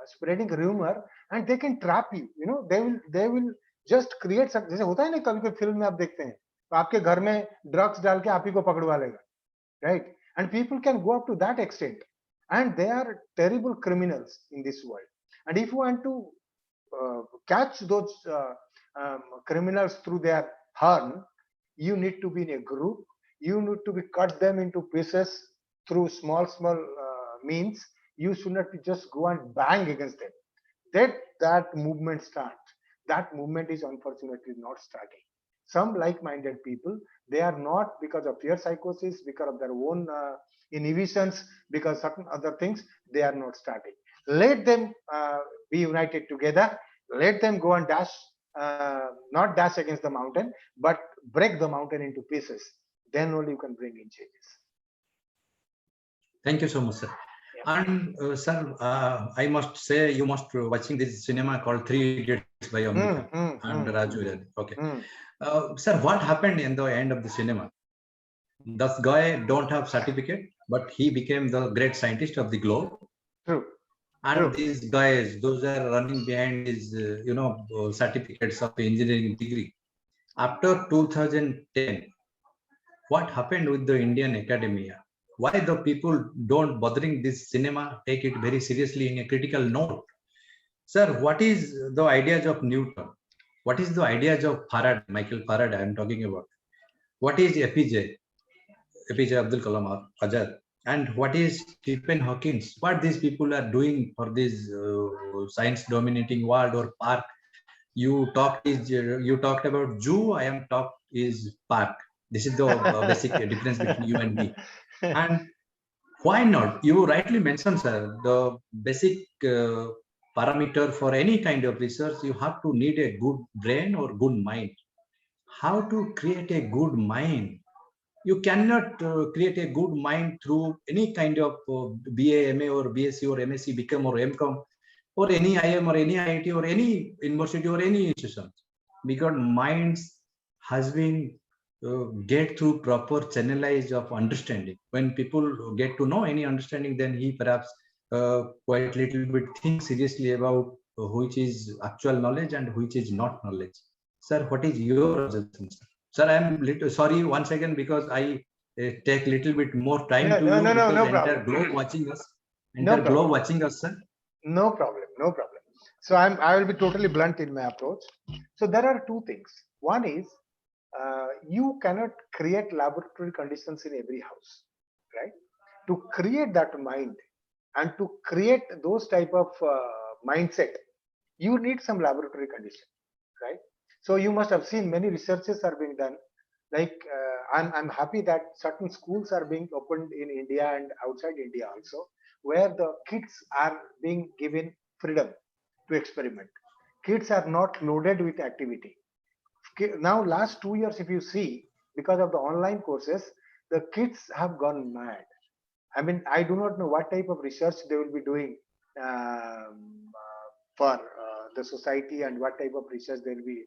spreading rumor and they can trap you. They will just create some. जैसे होता है ना कभी कभी film में आप देखते हैं, आपके घर में ड्रग्स डाल के आप ही को पकड़वा लेगा, right? And people can go up to that extent. And they are terrible criminals in this world. And if you want to catch those criminals through their horn, you need to be in a group. You need to be cut them into pieces through small means. You should not just go and bang against them. That movement starts. That movement is unfortunately not starting. Some like-minded people, they are not, because of fear psychosis, because of their own inhibitions, because certain other things, they are not starting. Let them be united together. Let them go and dash, not dash against the mountain, but break the mountain into pieces. Then only you can bring in changes. Thank you so much, sir. Yeah. And sir, I must say you must be watching this cinema called 3 Idiots by Amnaya and Raju. Okay. Sir, what happened in the end of the cinema? This guy don't have certificate, but he became the great scientist of the globe. True. And True. these guys, those are running behind his, certificates of engineering degree. After 2010, what happened with the Indian academia? Why the people don't bothering this cinema, take it very seriously in a critical note? Sir, what is the ideas of Newton? What is the ideas of Faraday, Michael Faraday I'm talking about? What is APJ Abdul Kalam Azad? And what is Stephen Hawking? What these people are doing for this science dominating world or park? You talked about zoo. I am talk is park. This is the basic difference between you and me. And why not? You rightly mentioned, sir, the basic parameter for any kind of research, you have to need a good brain or good mind. How to create a good mind? You cannot create a good mind through any kind of BA, MA or BSc or MSc, BCom or MCom or any IM or any IIT or any university or any institution, because minds has been get through proper channelized of understanding. When people get to know any understanding, then he perhaps quite little bit think seriously about which is actual knowledge and which is not knowledge. Sir, what is your assumption, sir? Sir, I'm little sorry once again because I take little bit more time to you because No entire problem. globe watching us, No entire globe problem. watching us, sir. No problem. No problem. So I will be totally blunt in my approach. So there are two things. One is you cannot create laboratory conditions in every house, right? To create that mind and to create those type of mindset, you need some laboratory condition, right? So you must have seen many researches are being done. Like I'm happy that certain schools are being opened in India and outside India also, where the kids are being given freedom to experiment. Kids are not loaded with activity. Now, last 2 years, if you see, because of the online courses, the kids have gone mad. I mean, I do not know what type of research they will be doing for the society and what type of research they'll be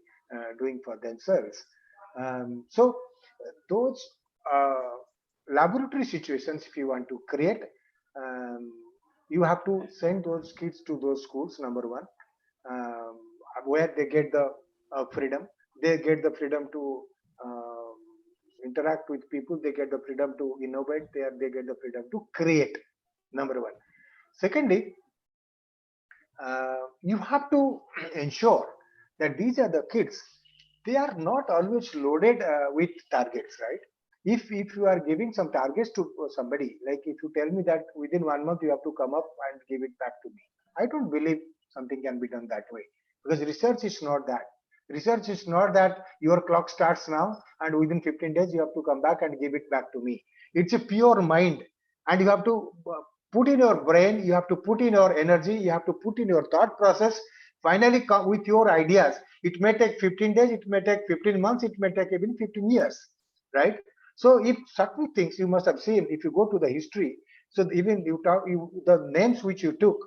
doing for themselves. So those laboratory situations, if you want to create, you have to send those kids to those schools, number one, where they get the freedom. They get the freedom to interact with people. They get the freedom to innovate. They get the freedom to create, number one. Secondly, you have to ensure that these are the kids. They are not always loaded with targets, right? If you are giving some targets to somebody, like if you tell me that within 1 month you have to come up and give it back to me, I don't believe something can be done that way, because research is not that. Research is not that your clock starts now and within 15 days you have to come back and give it back to me. It's a pure mind, and you have to put in your brain, you have to put in your energy, you have to put in your thought process, finally come with your ideas. It may take 15 days, it may take 15 months, it may take even 15 years, right? So if certain things you must have seen, if you go to the history, so even the names which you took,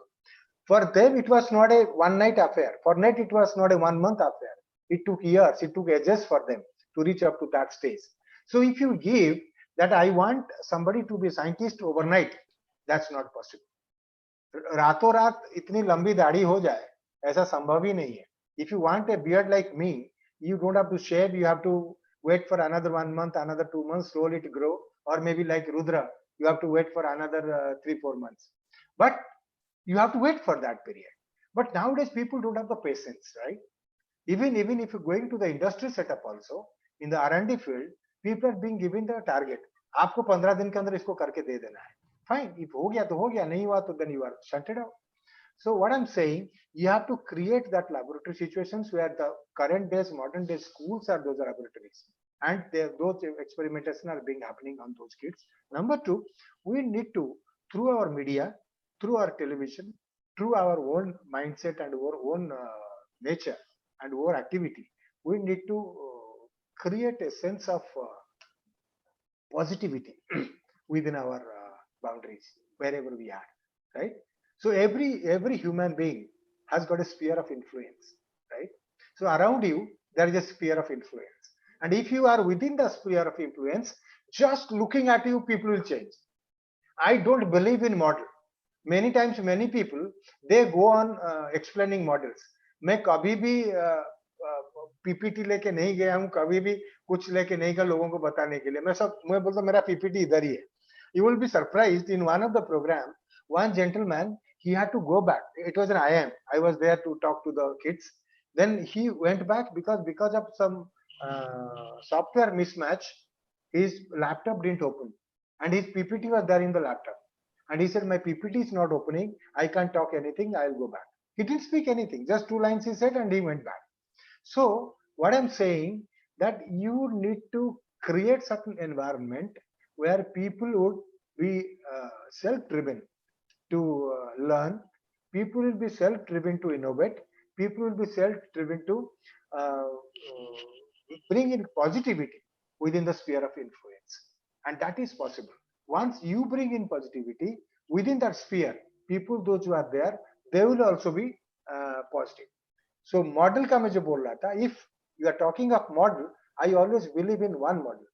for them it was not a one night affair. For net it was not a 1 month affair. It took years, it took ages for them to reach up to that stage. So if you give that I want somebody to be a scientist overnight, that's not possible. रातों रात इतनी लंबी दाढ़ी हो जाए ऐसा संभव ही नहीं है. If you want a beard like me, you don't have to shave, you have to wait for another 1 month, another 2 months, slowly it grow, or maybe like Rudra, you have to wait for another 3-4 months. But you have to wait for that period. But nowadays people don't have the patience, right? Even if you're going to the industry setup also, in the R&D field, people are being given the target. आपको 15 दिन के अंदर इसको करके दे देना है. Fine, if हो गया तो हो गया, नहीं हुआ तो then you are shunted out. So what I'm saying, you have to create that laboratory situations where the current days, modern day schools are those laboratories, and those experimentation are being happening on those kids. Number two, we need to, through our media, through our television, through our own mindset and our own nature and our activity, we need to create a sense of positivity within our boundaries wherever we are, right? So every human being has got a sphere of influence, right? So around you there is a sphere of influence, and if you are within the sphere of influence, Just looking at you, people will change. I don't believe in model. Many times, many people, they go on explaining models. मैं कभी भी PPT लेके नहीं गया हूँ, कभी भी कुछ लेके नहीं गया लोगों को बताने के लिए. मैं बोलता मेरा पीपीटी इधर ही है. You will be surprised, in one of the program, one gentleman, he had to go back. It was an IM. I was there to talk to the kids. Then he went back because of some software mismatch. His laptop didn't open, and his PPT was there in the laptop. And he said, my PPT is not opening. I can't talk anything. I'll go back. He didn't speak anything. Just 2 lines he said, and he went back. So what I'm saying, that you need to create certain environment where people would be self-driven to learn. People will be self-driven to innovate. People will be self-driven to bring in positivity within the sphere of influence. And that is possible. Once you bring in positivity within that sphere, people, those who are there, they will also be positive. So model का मैं जो बोल रहा था, if you are talking of model, I always believe in one model,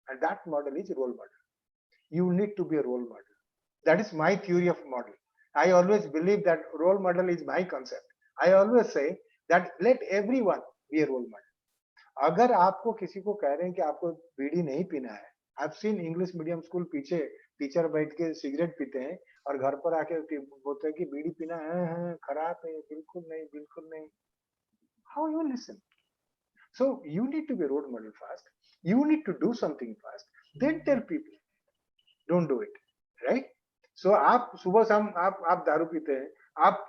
and that model is role model. You need to be a role model. That is my theory of model. I always believe that role model is my concept. I always say that let everyone be a role model. अगर आपको किसी को कह रहे हैं कि आपको बीड़ी नहीं पीना है, I've seen English medium school पीछे टीचर बैठ के सिगरेट पीते हैं और घर पर आके बोलते हैं कि बीड़ी पीना है खराब है, बिल्कुल नहीं. How you listen? So you need to be a role model first. You need to do something first. Then tell people, don't do it, right? So आप सुबह शाम आप दारू पीते हैं, आप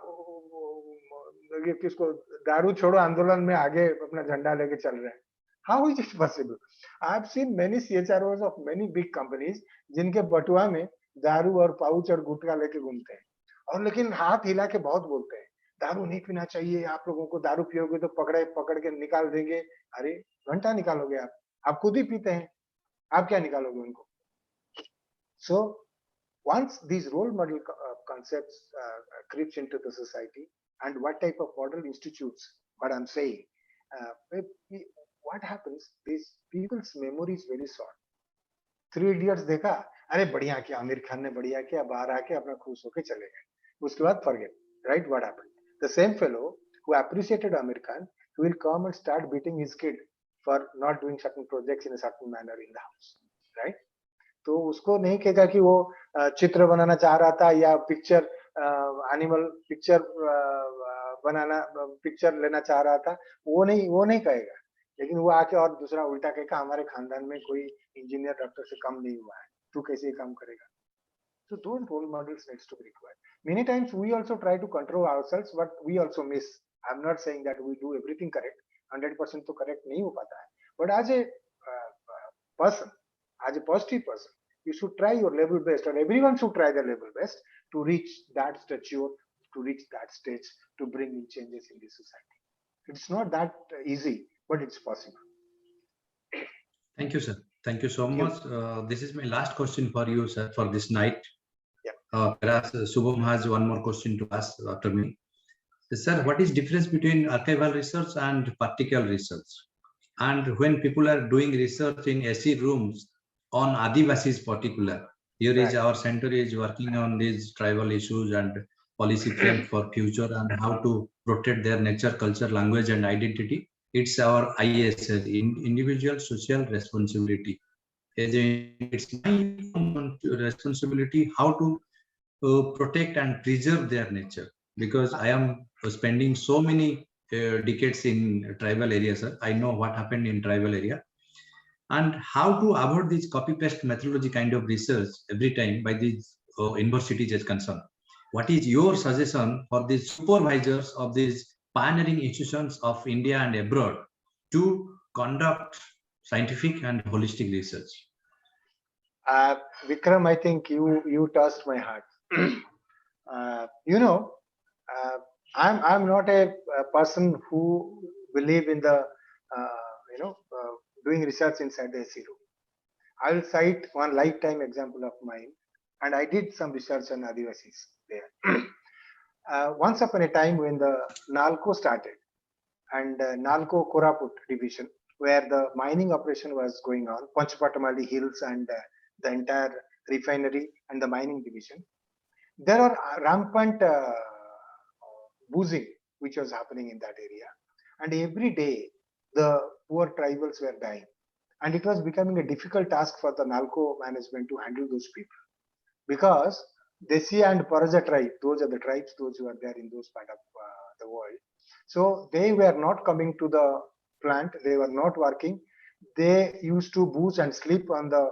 किसको दारू छोड़ो आंदोलन में आगे अपना झंडा लेके चल रहे हैं. How is it possible? I've seen many CHROs of many big companies जिनके बटुआ में दारू और पाउच और गुटखा लेके घूमते हैं, और लेकिन हाथ हिला के बहुत बोलते हैं दारू नहीं पीना चाहिए, आप लोगों को दारू पियोगे तो पकड़ के निकाल देंगे. अरे घंटा निकालोगे आप खुद ही पीते हैं, आप क्या निकालोगे उनको? So once these role model concepts creeps into the society, and what type of model institutes, what I'm saying, what happens, these people's memory is very short. 3 Idiots देखा, अरे बढ़िया किया, आमिर खान ने बढ़िया किया, बाहर आके अपना खुश होके चले गए, उसके बाद forget, right? What happened? The same fellow who appreciated Amir Khan, he will come and start beating his kid for not doing certain projects in a certain manner in the house, right? तो उसको नहीं कहेगा कि वो चित्र बनाना चाह रहा था या पिक्चर एनिमल पिक्चर लेना चाह रहा था, वो नहीं कहेगा. लेकिन वो आके और दूसरा उल्टा कहेगा हमारे खानदान में कोई इंजीनियर डॉक्टर से कम नहीं हुआ है, तू कैसे काम करेगा? So those role models needs to be required. Many times we also try to control ourselves, but we also miss. I'm not saying that we do everything correct. 100% तो correct नहीं हो पाता है. But as a person, as a positive person, you should try your level best, or everyone should try their level best to reach that stature, to reach that stage, to bring in changes in the society. It's not that easy, but it's possible. Thank you, sir. Thank you so much. This is my last question for you, sir, for this night. Yeah. Perhaps Subham has one more question to ask after me. Sir, what is difference between archival research and practical research? And when people are doing research in AC rooms on Adivasis particular, here is our center is working on these tribal issues and policy frame for future and how to protect their nature, culture, language, and identity. It's our ISL, individual social responsibility. It's my responsibility how to protect and preserve their nature, because I am spending so many decades in tribal areas. I know what happened in tribal area and how to avoid this copy-paste methodology kind of research every time by these universities is concerned. What is your suggestion for the supervisors of these pioneering institutions of India and abroad to conduct scientific and holistic research? Vikram, I think you touched my heart. I'm not a person who believe in the doing research inside the AC room. I will cite one lifetime example of mine, and I did some research on Adivasis there. Once upon a time when the NALCO started, and NALCO Koraput division, where the mining operation was going on, Panchpatamali Hills and the entire refinery and the mining division. There are rampant boozing which was happening in that area. And every day, the poor tribals were dying. And it was becoming a difficult task for the NALCO management to handle those people. Because Desi and Paraja tribe, those are the tribes, those who are there in those part of the world. So they were not coming to the plant, they were not working. They used to booze and sleep on the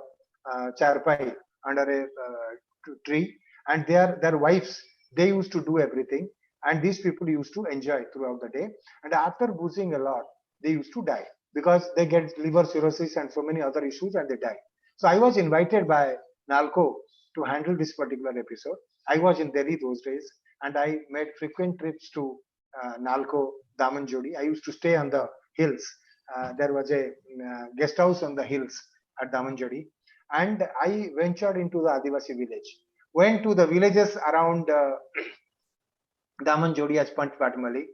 charpai under a tree, and their wives, they used to do everything, and these people used to enjoy throughout the day. And after boozing a lot, they used to die because they get liver cirrhosis and so many other issues, and they die. So I was invited by NALCO to handle this particular episode. I was in Delhi those days, and I made frequent trips to NALCO Damanjodi. I used to stay on the hills. There was a guest house on the hills at Damanjodi, and I ventured into the Adivasi village. Went to the villages around Damanjodi as Panchpatamali,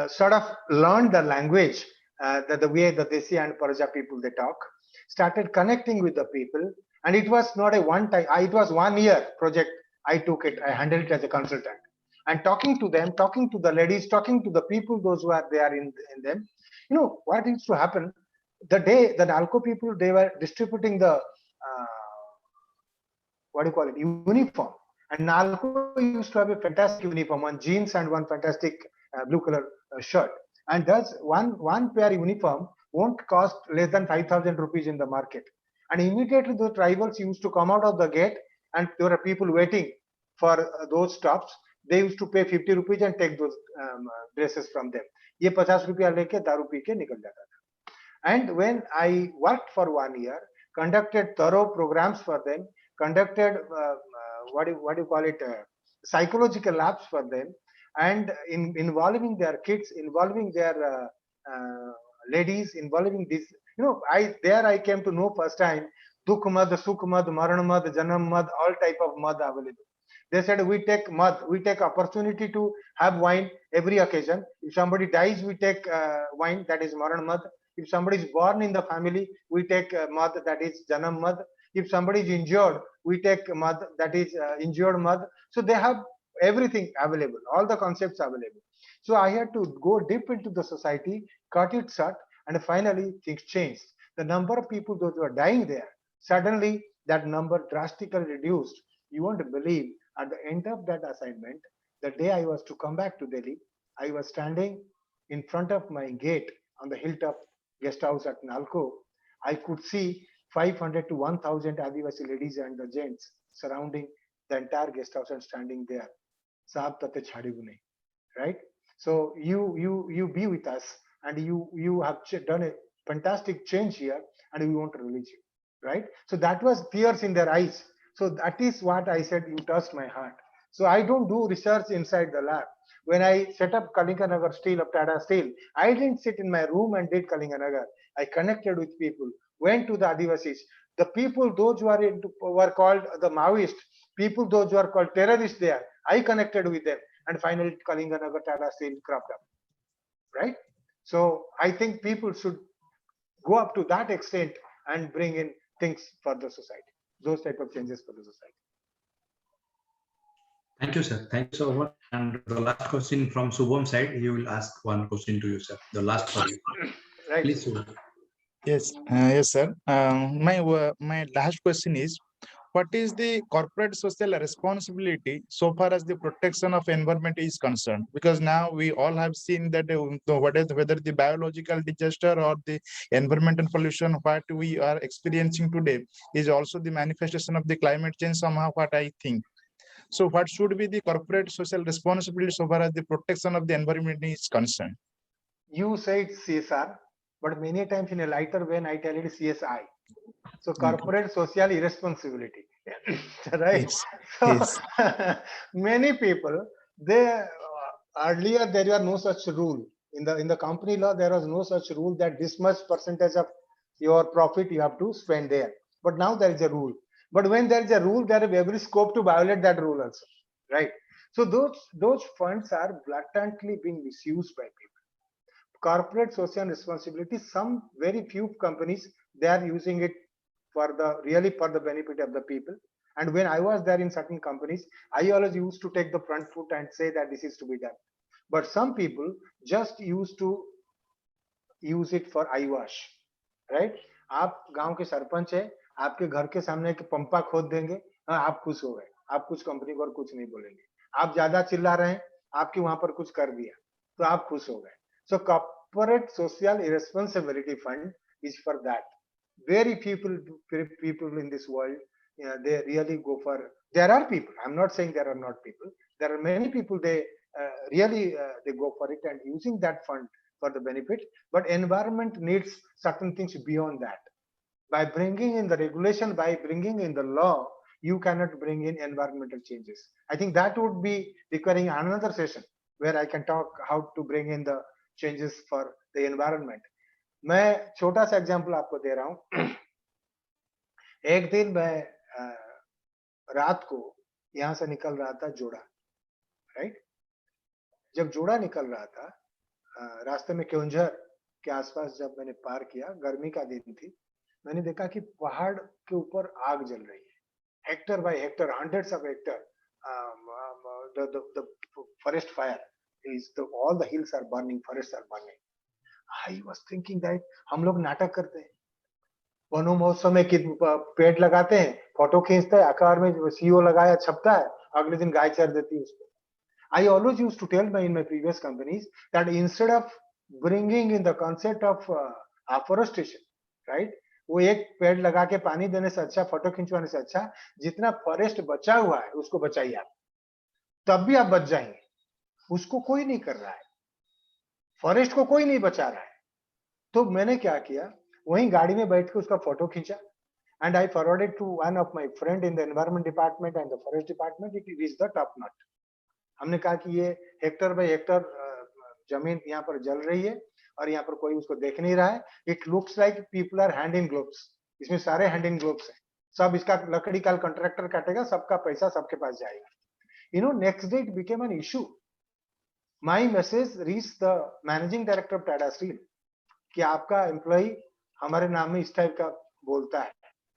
sort of learned the language, the way the Desi and Paraja people they talk, started connecting with the people. And it was not a one time, it was 1 year project. I took it, I handled it as a consultant. And talking to them, talking to the ladies, talking to the people, those who are there in them. You know, what used to happen, the day the NALCO people, they were distributing the, uniform. And NALCO used to have a fantastic uniform, one jeans and one fantastic blue color shirt. And thus one pair uniform won't cost less than 5,000 rupees in the market. And immediately the tribals used to come out of the gate, and there were people waiting for those stops. They used to pay 50 rupees and take those dresses from them. Ye 50 rupiya leke daru pee ke nikal jata tha. And when I worked for 1 year, conducted thorough programs for them, conducted psychological labs for them, and involving their kids, involving their ladies, involving this. You know, I came to know first time Dukh mad, Sukh mad, Maran mad, Janam mad, all type of mad available. They said we take mad, we take opportunity to have wine every occasion. If somebody dies, we take wine, that is Maran mad. If somebody is born in the family, we take mad, that is Janam mad. If somebody is injured, we take mad, that is injured mad. So they have everything available, all the concepts available. So I had to go deep into the society, cut it short, and finally things changed. The number of people those who are dying there, suddenly that number drastically reduced. You won't believe, at the end of that assignment, the day I was to come back to Delhi, I was standing in front of my gate on the hilltop guest house at NALCO. I could see 500 to 1,000 Adivasi ladies and the gents surrounding the entire guest house and standing there. Saab tate chhadibu nahi, right? So you be with us, and you have done a fantastic change here, and we want to release you, right? So that was tears in their eyes. So that is what I said, you touched my heart. So I don't do research inside the lab. When I set up Kalinganagar Steel of Tata Steel, I didn't sit in my room and did Kalinganagar. I connected with people, went to the Adivasis. The people, those who were called the Maoists, people, those who are called terrorists there, I connected with them. And finally, Kalinganagar Tata Steel cropped up, right? So I think people should go up to that extent and bring in things for the society, those type of changes for the society. Thank you, sir. Thank you so much. And the last question from Subham side, he will ask one question to you, sir. The last for you. Right. Please, Subham. Yes, yes, sir. My last question is, what is the corporate social responsibility so far as the protection of environment is concerned? Because now we all have seen that whether the biological disaster or the environmental pollution, what we are experiencing today is also the manifestation of the climate change somehow, what I think. So what should be the corporate social responsibility so far as the protection of the environment is concerned? You say it's CSR, but many times in a lighter vein, I tell it is CSI. So corporate social irresponsibility, right? Yes. So, Yes. many people, they earlier there was no such rule in the company law. There was no such rule that this much percentage of your profit you have to spend there. But now there is a rule. But when there is a rule, there is every scope to violate that rule also, right? So those funds are blatantly being misused by people. corporate social responsibility, some very few companies, they are using it for the really for the benefit of the people. And when I was there in certain companies, I always used to take the front foot and say that this is to be done. But some people just used to use it for eyewash, right? आप गांव के सरपंच है, आपके घर के सामने एक पंपा खोद देंगे, हाँ आप खुश हो गए, आप कुछ कंपनी को और कुछ नहीं बोलेंगे. आप ज्यादा चिल्ला रहे हैं, आपके वहां पर कुछ कर दिया, तो आप खुश हो गए. So corporate social irresponsibility fund is for that. Very people in this world, they really go for. There are people. I'm not saying there are not people. There are many people. They really they go for it and using that fund for the benefit. But environment needs certain things beyond that. By bringing in the regulation, by bringing in the law, you cannot bring in environmental changes. I think that would be requiring another session where I can talk how to bring in the changes for the environment. मैं छोटा सा example आपको दे रहा हूं. एक दिन मैं रात को यहां से निकल रहा था जोड़ा, राइट. जब जोड़ा निकल रहा था, रास्ते में केवंझर के आसपास जब मैंने पार किया, गर्मी का दिन थी, मैंने देखा कि पहाड़ के ऊपर आग जल रही है, hectare by hectare, hundreds of hectare. The forest fire is all the hills are burning, forests are burning. I was thinking that हम लोग नाटक करते हैं, वनो महोत्सव में पेड़ लगाते हैं, फोटो खींचते हैं, अखबार में सीओ लगाया छपता है, अगले दिन गाय चर देती है उसको. I always used to tell in my previous companies that instead of bringing in the concept of afforestation, right? वो एक पेड़ लगा के पानी देने से अच्छा, फोटो खिंचवाने से अच्छा, जितना फॉरेस्ट बचा हुआ है उसको बचाइए आप, तब भी आप बच जाएंगे. उसको कोई नहीं कर रहा है, फॉरेस्ट को कोई नहीं बचा रहा है. तो मैंने क्या किया, वहीं गाड़ी में बैठ के उसका फोटो खींचा, and I forwarded to one of my friend in the environment department and the forest department. It is the top not. हमने कहा कि ये हेक्टर बाय हेक्टर जमीन यहाँ पर जल रही है और यहाँ पर कोई उसको देख नहीं रहा है. It looks like people are hand in gloves. इसमें सारे हैंड इन ग्लोव्स हैं, सब इसका लकड़ी का कॉन्ट्रैक्टर काटेगा, सबका पैसा सबके पास जाएगा. You know, next day it became an issue. My message reached the managing director of Tata Steel कि आपका एम्प्लॉई हमारे नाम में इस टाइप का बोलता है,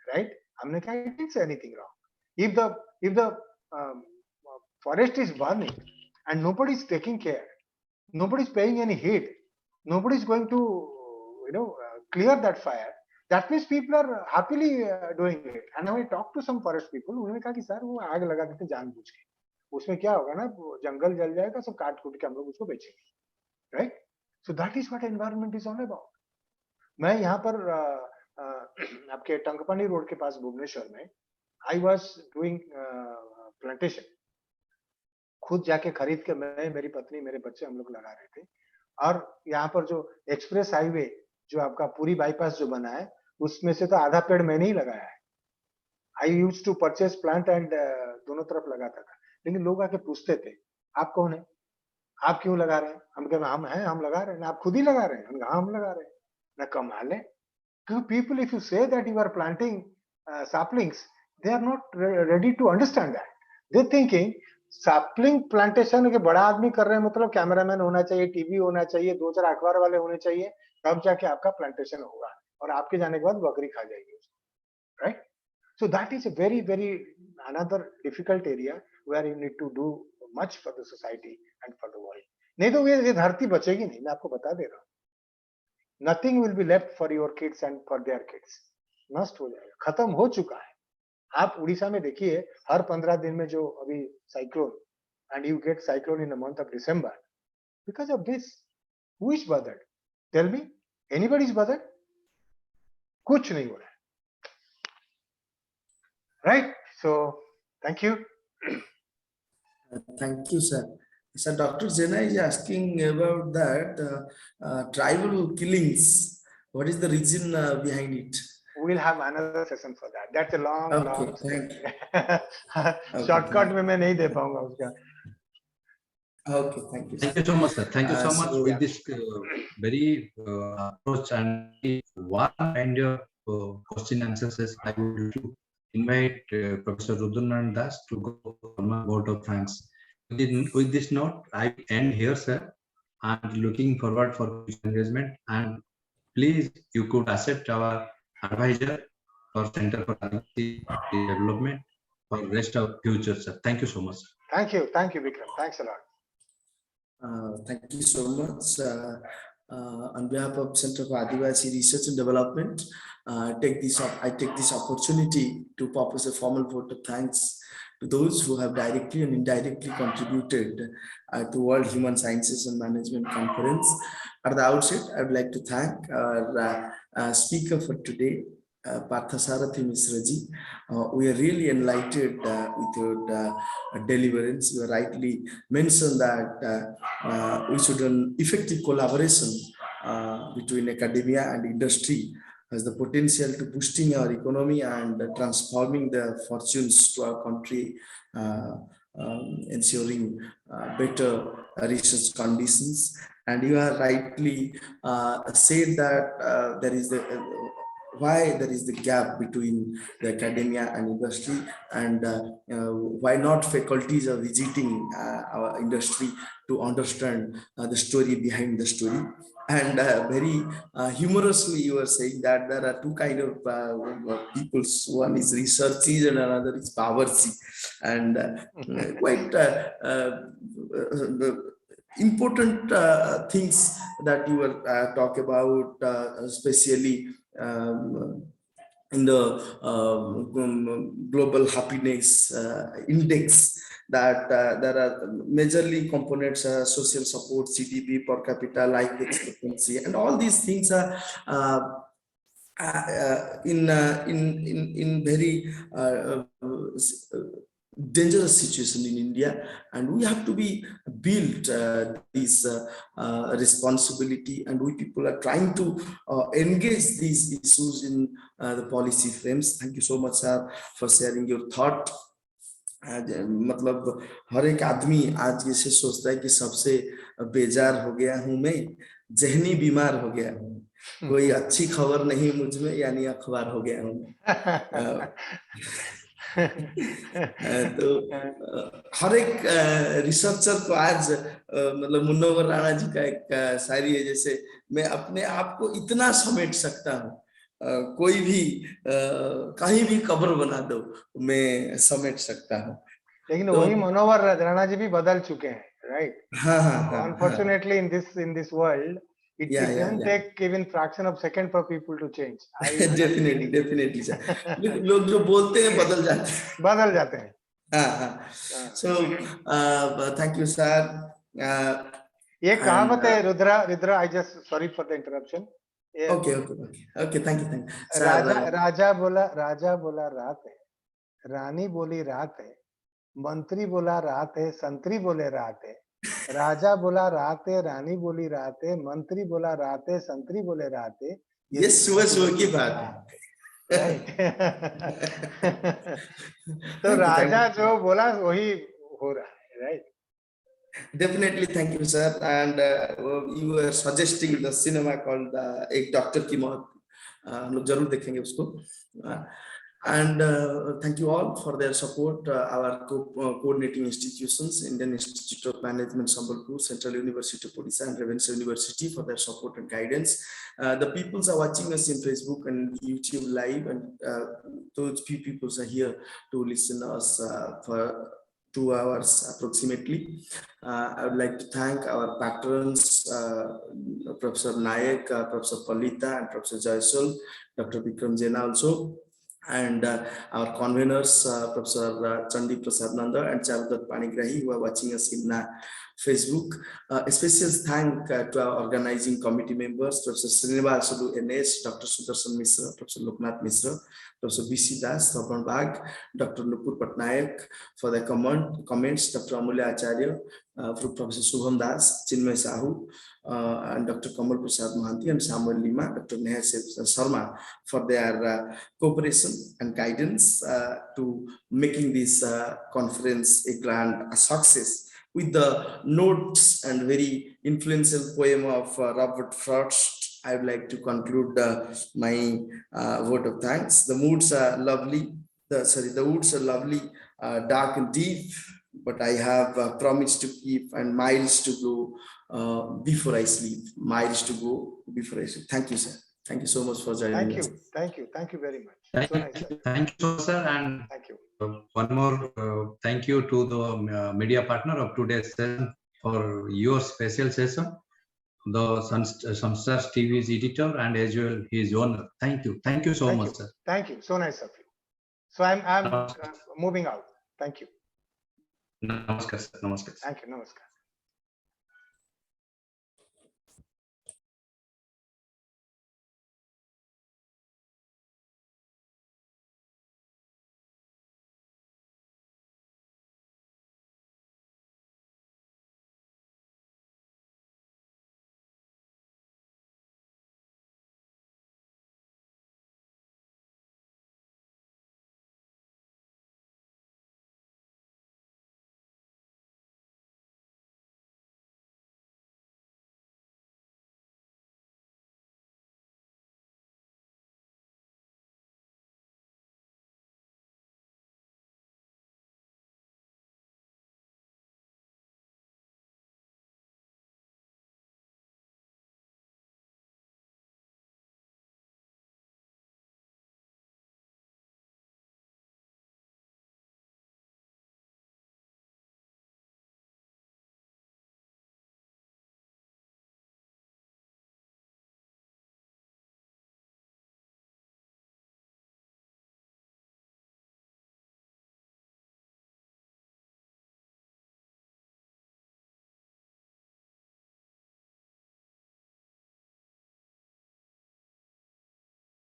राइट? हमने कहा it didn't say anything wrong. If the forest is burning and nobody is taking care, nobody is paying any heed, nobody is going to clear that fire, that means people are happily doing it. And when I talked to some forest people, उन्होंने कहा कि sir वो आग लगा देते जानबूझ के, उसमें क्या होगा ना, जंगल जल जाएगा, सब काट कूट के हम लोग उसको बेचेंगे, right? So that is what environment is all about. मैं यहाँ पर आपके टंकपानी रोड के पास भुवनेश्वर में आई वाज डूइंग प्लांटेशन. खुद जाके खरीद के मैं, मेरी पत्नी, मेरे बच्चे, हम लोग लगा रहे थे. और यहाँ पर जो एक्सप्रेस हाईवे जो आपका पूरी बाईपास जो बना है, उसमें से तो आधा पेड़ मैंने ही लगाया है. I used to purchase plant and दोनों तरफ लगाता था. लेकिन लोग आके पूछते थे आप कौन है, आप क्यों लगा रहे हैं? हम कह हम हैं, हम लगा रहे हैं. आप खुद ही लगा रहे हैं? हम लगा रहे हैं. ना कमाल है. People, if you say that you are planting saplings, they are not ready to understand that. They're thinking sapling plantation के बड़ा आदमी कर रहे हैं, मतलब कैमरामैन होना चाहिए, टीवी होना चाहिए, 2-4 अखबार वाले होने चाहिए, तब जाके आपका प्लांटेशन होगा, और आपके जाने के बाद बकरी खा जाएगी उसको, right? So that is a very, very another difficult area where you need to do much for the society and for the world. नहीं तो ये धरती बचेगी नहीं, मैं आपको बता दे रहा हूँ. Nothing will be left for your kids and for their kids. नष्ट हो जाएगा, खत्म हो चुका है. आप उड़ीसा में देखिए, हर 15 दिन में जो अभी cyclone, and you get cyclone in the month of December because of this. Who is bothered? Tell me, anybody is bothered? कुछ नहीं हो रहा है. Right? So, thank you. Thank you, sir. So Dr. Jena is asking about that tribal killings. What is the reason behind it? We'll have another session for that. That's a long, Okay, long thank story. Okay, Shortcut में मैं नहीं दे पाऊंगा उसका. Okay, thank you. Thank you so much, sir. Thank you so much so, with this very approach and one kind of question answers. I would like to invite Professor Rudranand Das to go for my vote of thanks. With this note, I end here, sir. and looking forward for future engagement. And please, you could accept our advisor for Center for Adivasi Development for rest of future, sir. Thank you so much. Thank you, Vikram. Thanks a lot. Thank you so much. On behalf of Center for Adivasi Research and Development, I take this opportunity to propose a formal vote of thanks to those who have directly and indirectly contributed to World Human Sciences and Management Conference. At the outset, I would like to thank our speaker for today, Parthasarathi Mishra ji. We are really enlightened with your deliverance. You rightly mentioned that we should an effective collaboration between academia and industry has the potential to boosting our economy and transforming the fortunes to our country, ensuring better research conditions. And you are rightly said that there is why there is the gap between the academia and industry, and why not faculties are visiting our industry to understand the story behind the story. And very humorously, you are saying that there are two kind of people. One is researchers and another is powersi, and quite important things that you were talk about, especially in the global happiness index, that there are majorly components, social support, GDP per capita, life expectancy, and all these things are in very dangerous situation in India, and we have to be built this responsibility, and we people are trying to engage these issues in the policy frames. Thank you so much, sir, for sharing your thought. मतलब हर एक आदमी आज ऐसे सोचता है कि सबसे बेजार हो गया हूं मैं, जहनी बीमार हो गया हूं, कोई अच्छी खबर नहीं मुझ में, यानी अखबार हो गया हूं। तो हर एक रिसर्चर को आज मतलब मुन्नवर राणा जी का एक शायरी है, जैसे मैं अपने आप को इतना समेट सकता हूँ, कोई भी कहीं भी कब्र बना दो मैं समेट सकता हूँ। लेकिन वही मनोहर राणा जी भी बदल चुके हैं, राइट? हाँ। Unfortunately, in this world, it doesn't take even fraction of second for people to change. Definitely, sir. लोग जो बोलते हैं बदल जाते हैं। हाँ। So thank you, sir. ये कहावत है Rudra, I just sorry for the interruption. Okay. Thank you. राजा बोला रात है, रानी बोली रात है, मंत्री बोला रात है, संतरी बोले रात है, राजा बोला रात है, रानी बोली रात है, मंत्री बोला रात है, संतरी बोले रात है। ये सुबह की बात है। तो राजा जो बोला वही हो रहा है, right? Definitely, thank you, sir. And you were suggesting the cinema called एक डॉक्टर की मौत, हम लोग जरूर देखेंगे उसको। And thank you all for their support. Our coordinating institutions, Indian Institute of Management, Sambalpur, Central University of Odisha, and Ravenshaw University for their support and guidance. The peoples are watching us in Facebook and YouTube live, and those few peoples are here to listen to us for 2 hours approximately. I would like to thank our patrons, Professor Nayak, Professor Palita, and Professor Jaiswal, Dr. Vikram Jena also, and our conveners, Professor Chandi Prasad Nanda and Charudat Panigrahi, who are watching us in Facebook. A special thank to our organizing committee members, Professor Srinivasulu NS, Dr. Sudarshan Mishra, Professor Loknath Mishra, Professor B.C. Das, Tapan Bag, Dr. Nupur Patnaik for the comments, Dr. Amulya Acharya, Professor Subham Das, Chinmay Sahu, and Dr. Kamal Prasad Mohanty and Samuel Lima, Dr. Neha Sharma for their cooperation and guidance to making this conference a grand success. With the notes and very influential poem of Robert Frost, I would like to conclude my vote of thanks. The moods are lovely. The woods are lovely, dark and deep, but I have promised to keep and miles to go before I sleep. My is to go before I sleep. Thank you, sir. Thank you so much for joining Thank us. you. Thank you. Thank you very much. Thank, So nice, sir. thank you, sir. And Thank you. one more thank you to the media partner of today's session for your special session, the Samstars TV's editor and as well his owner. Thank you. Thank you so Thank much, you. sir. Thank you. So nice of you. So I'm Namaskar. moving out. Thank you. Namaskar, sir. Namaskar. Thank you. Namaskar.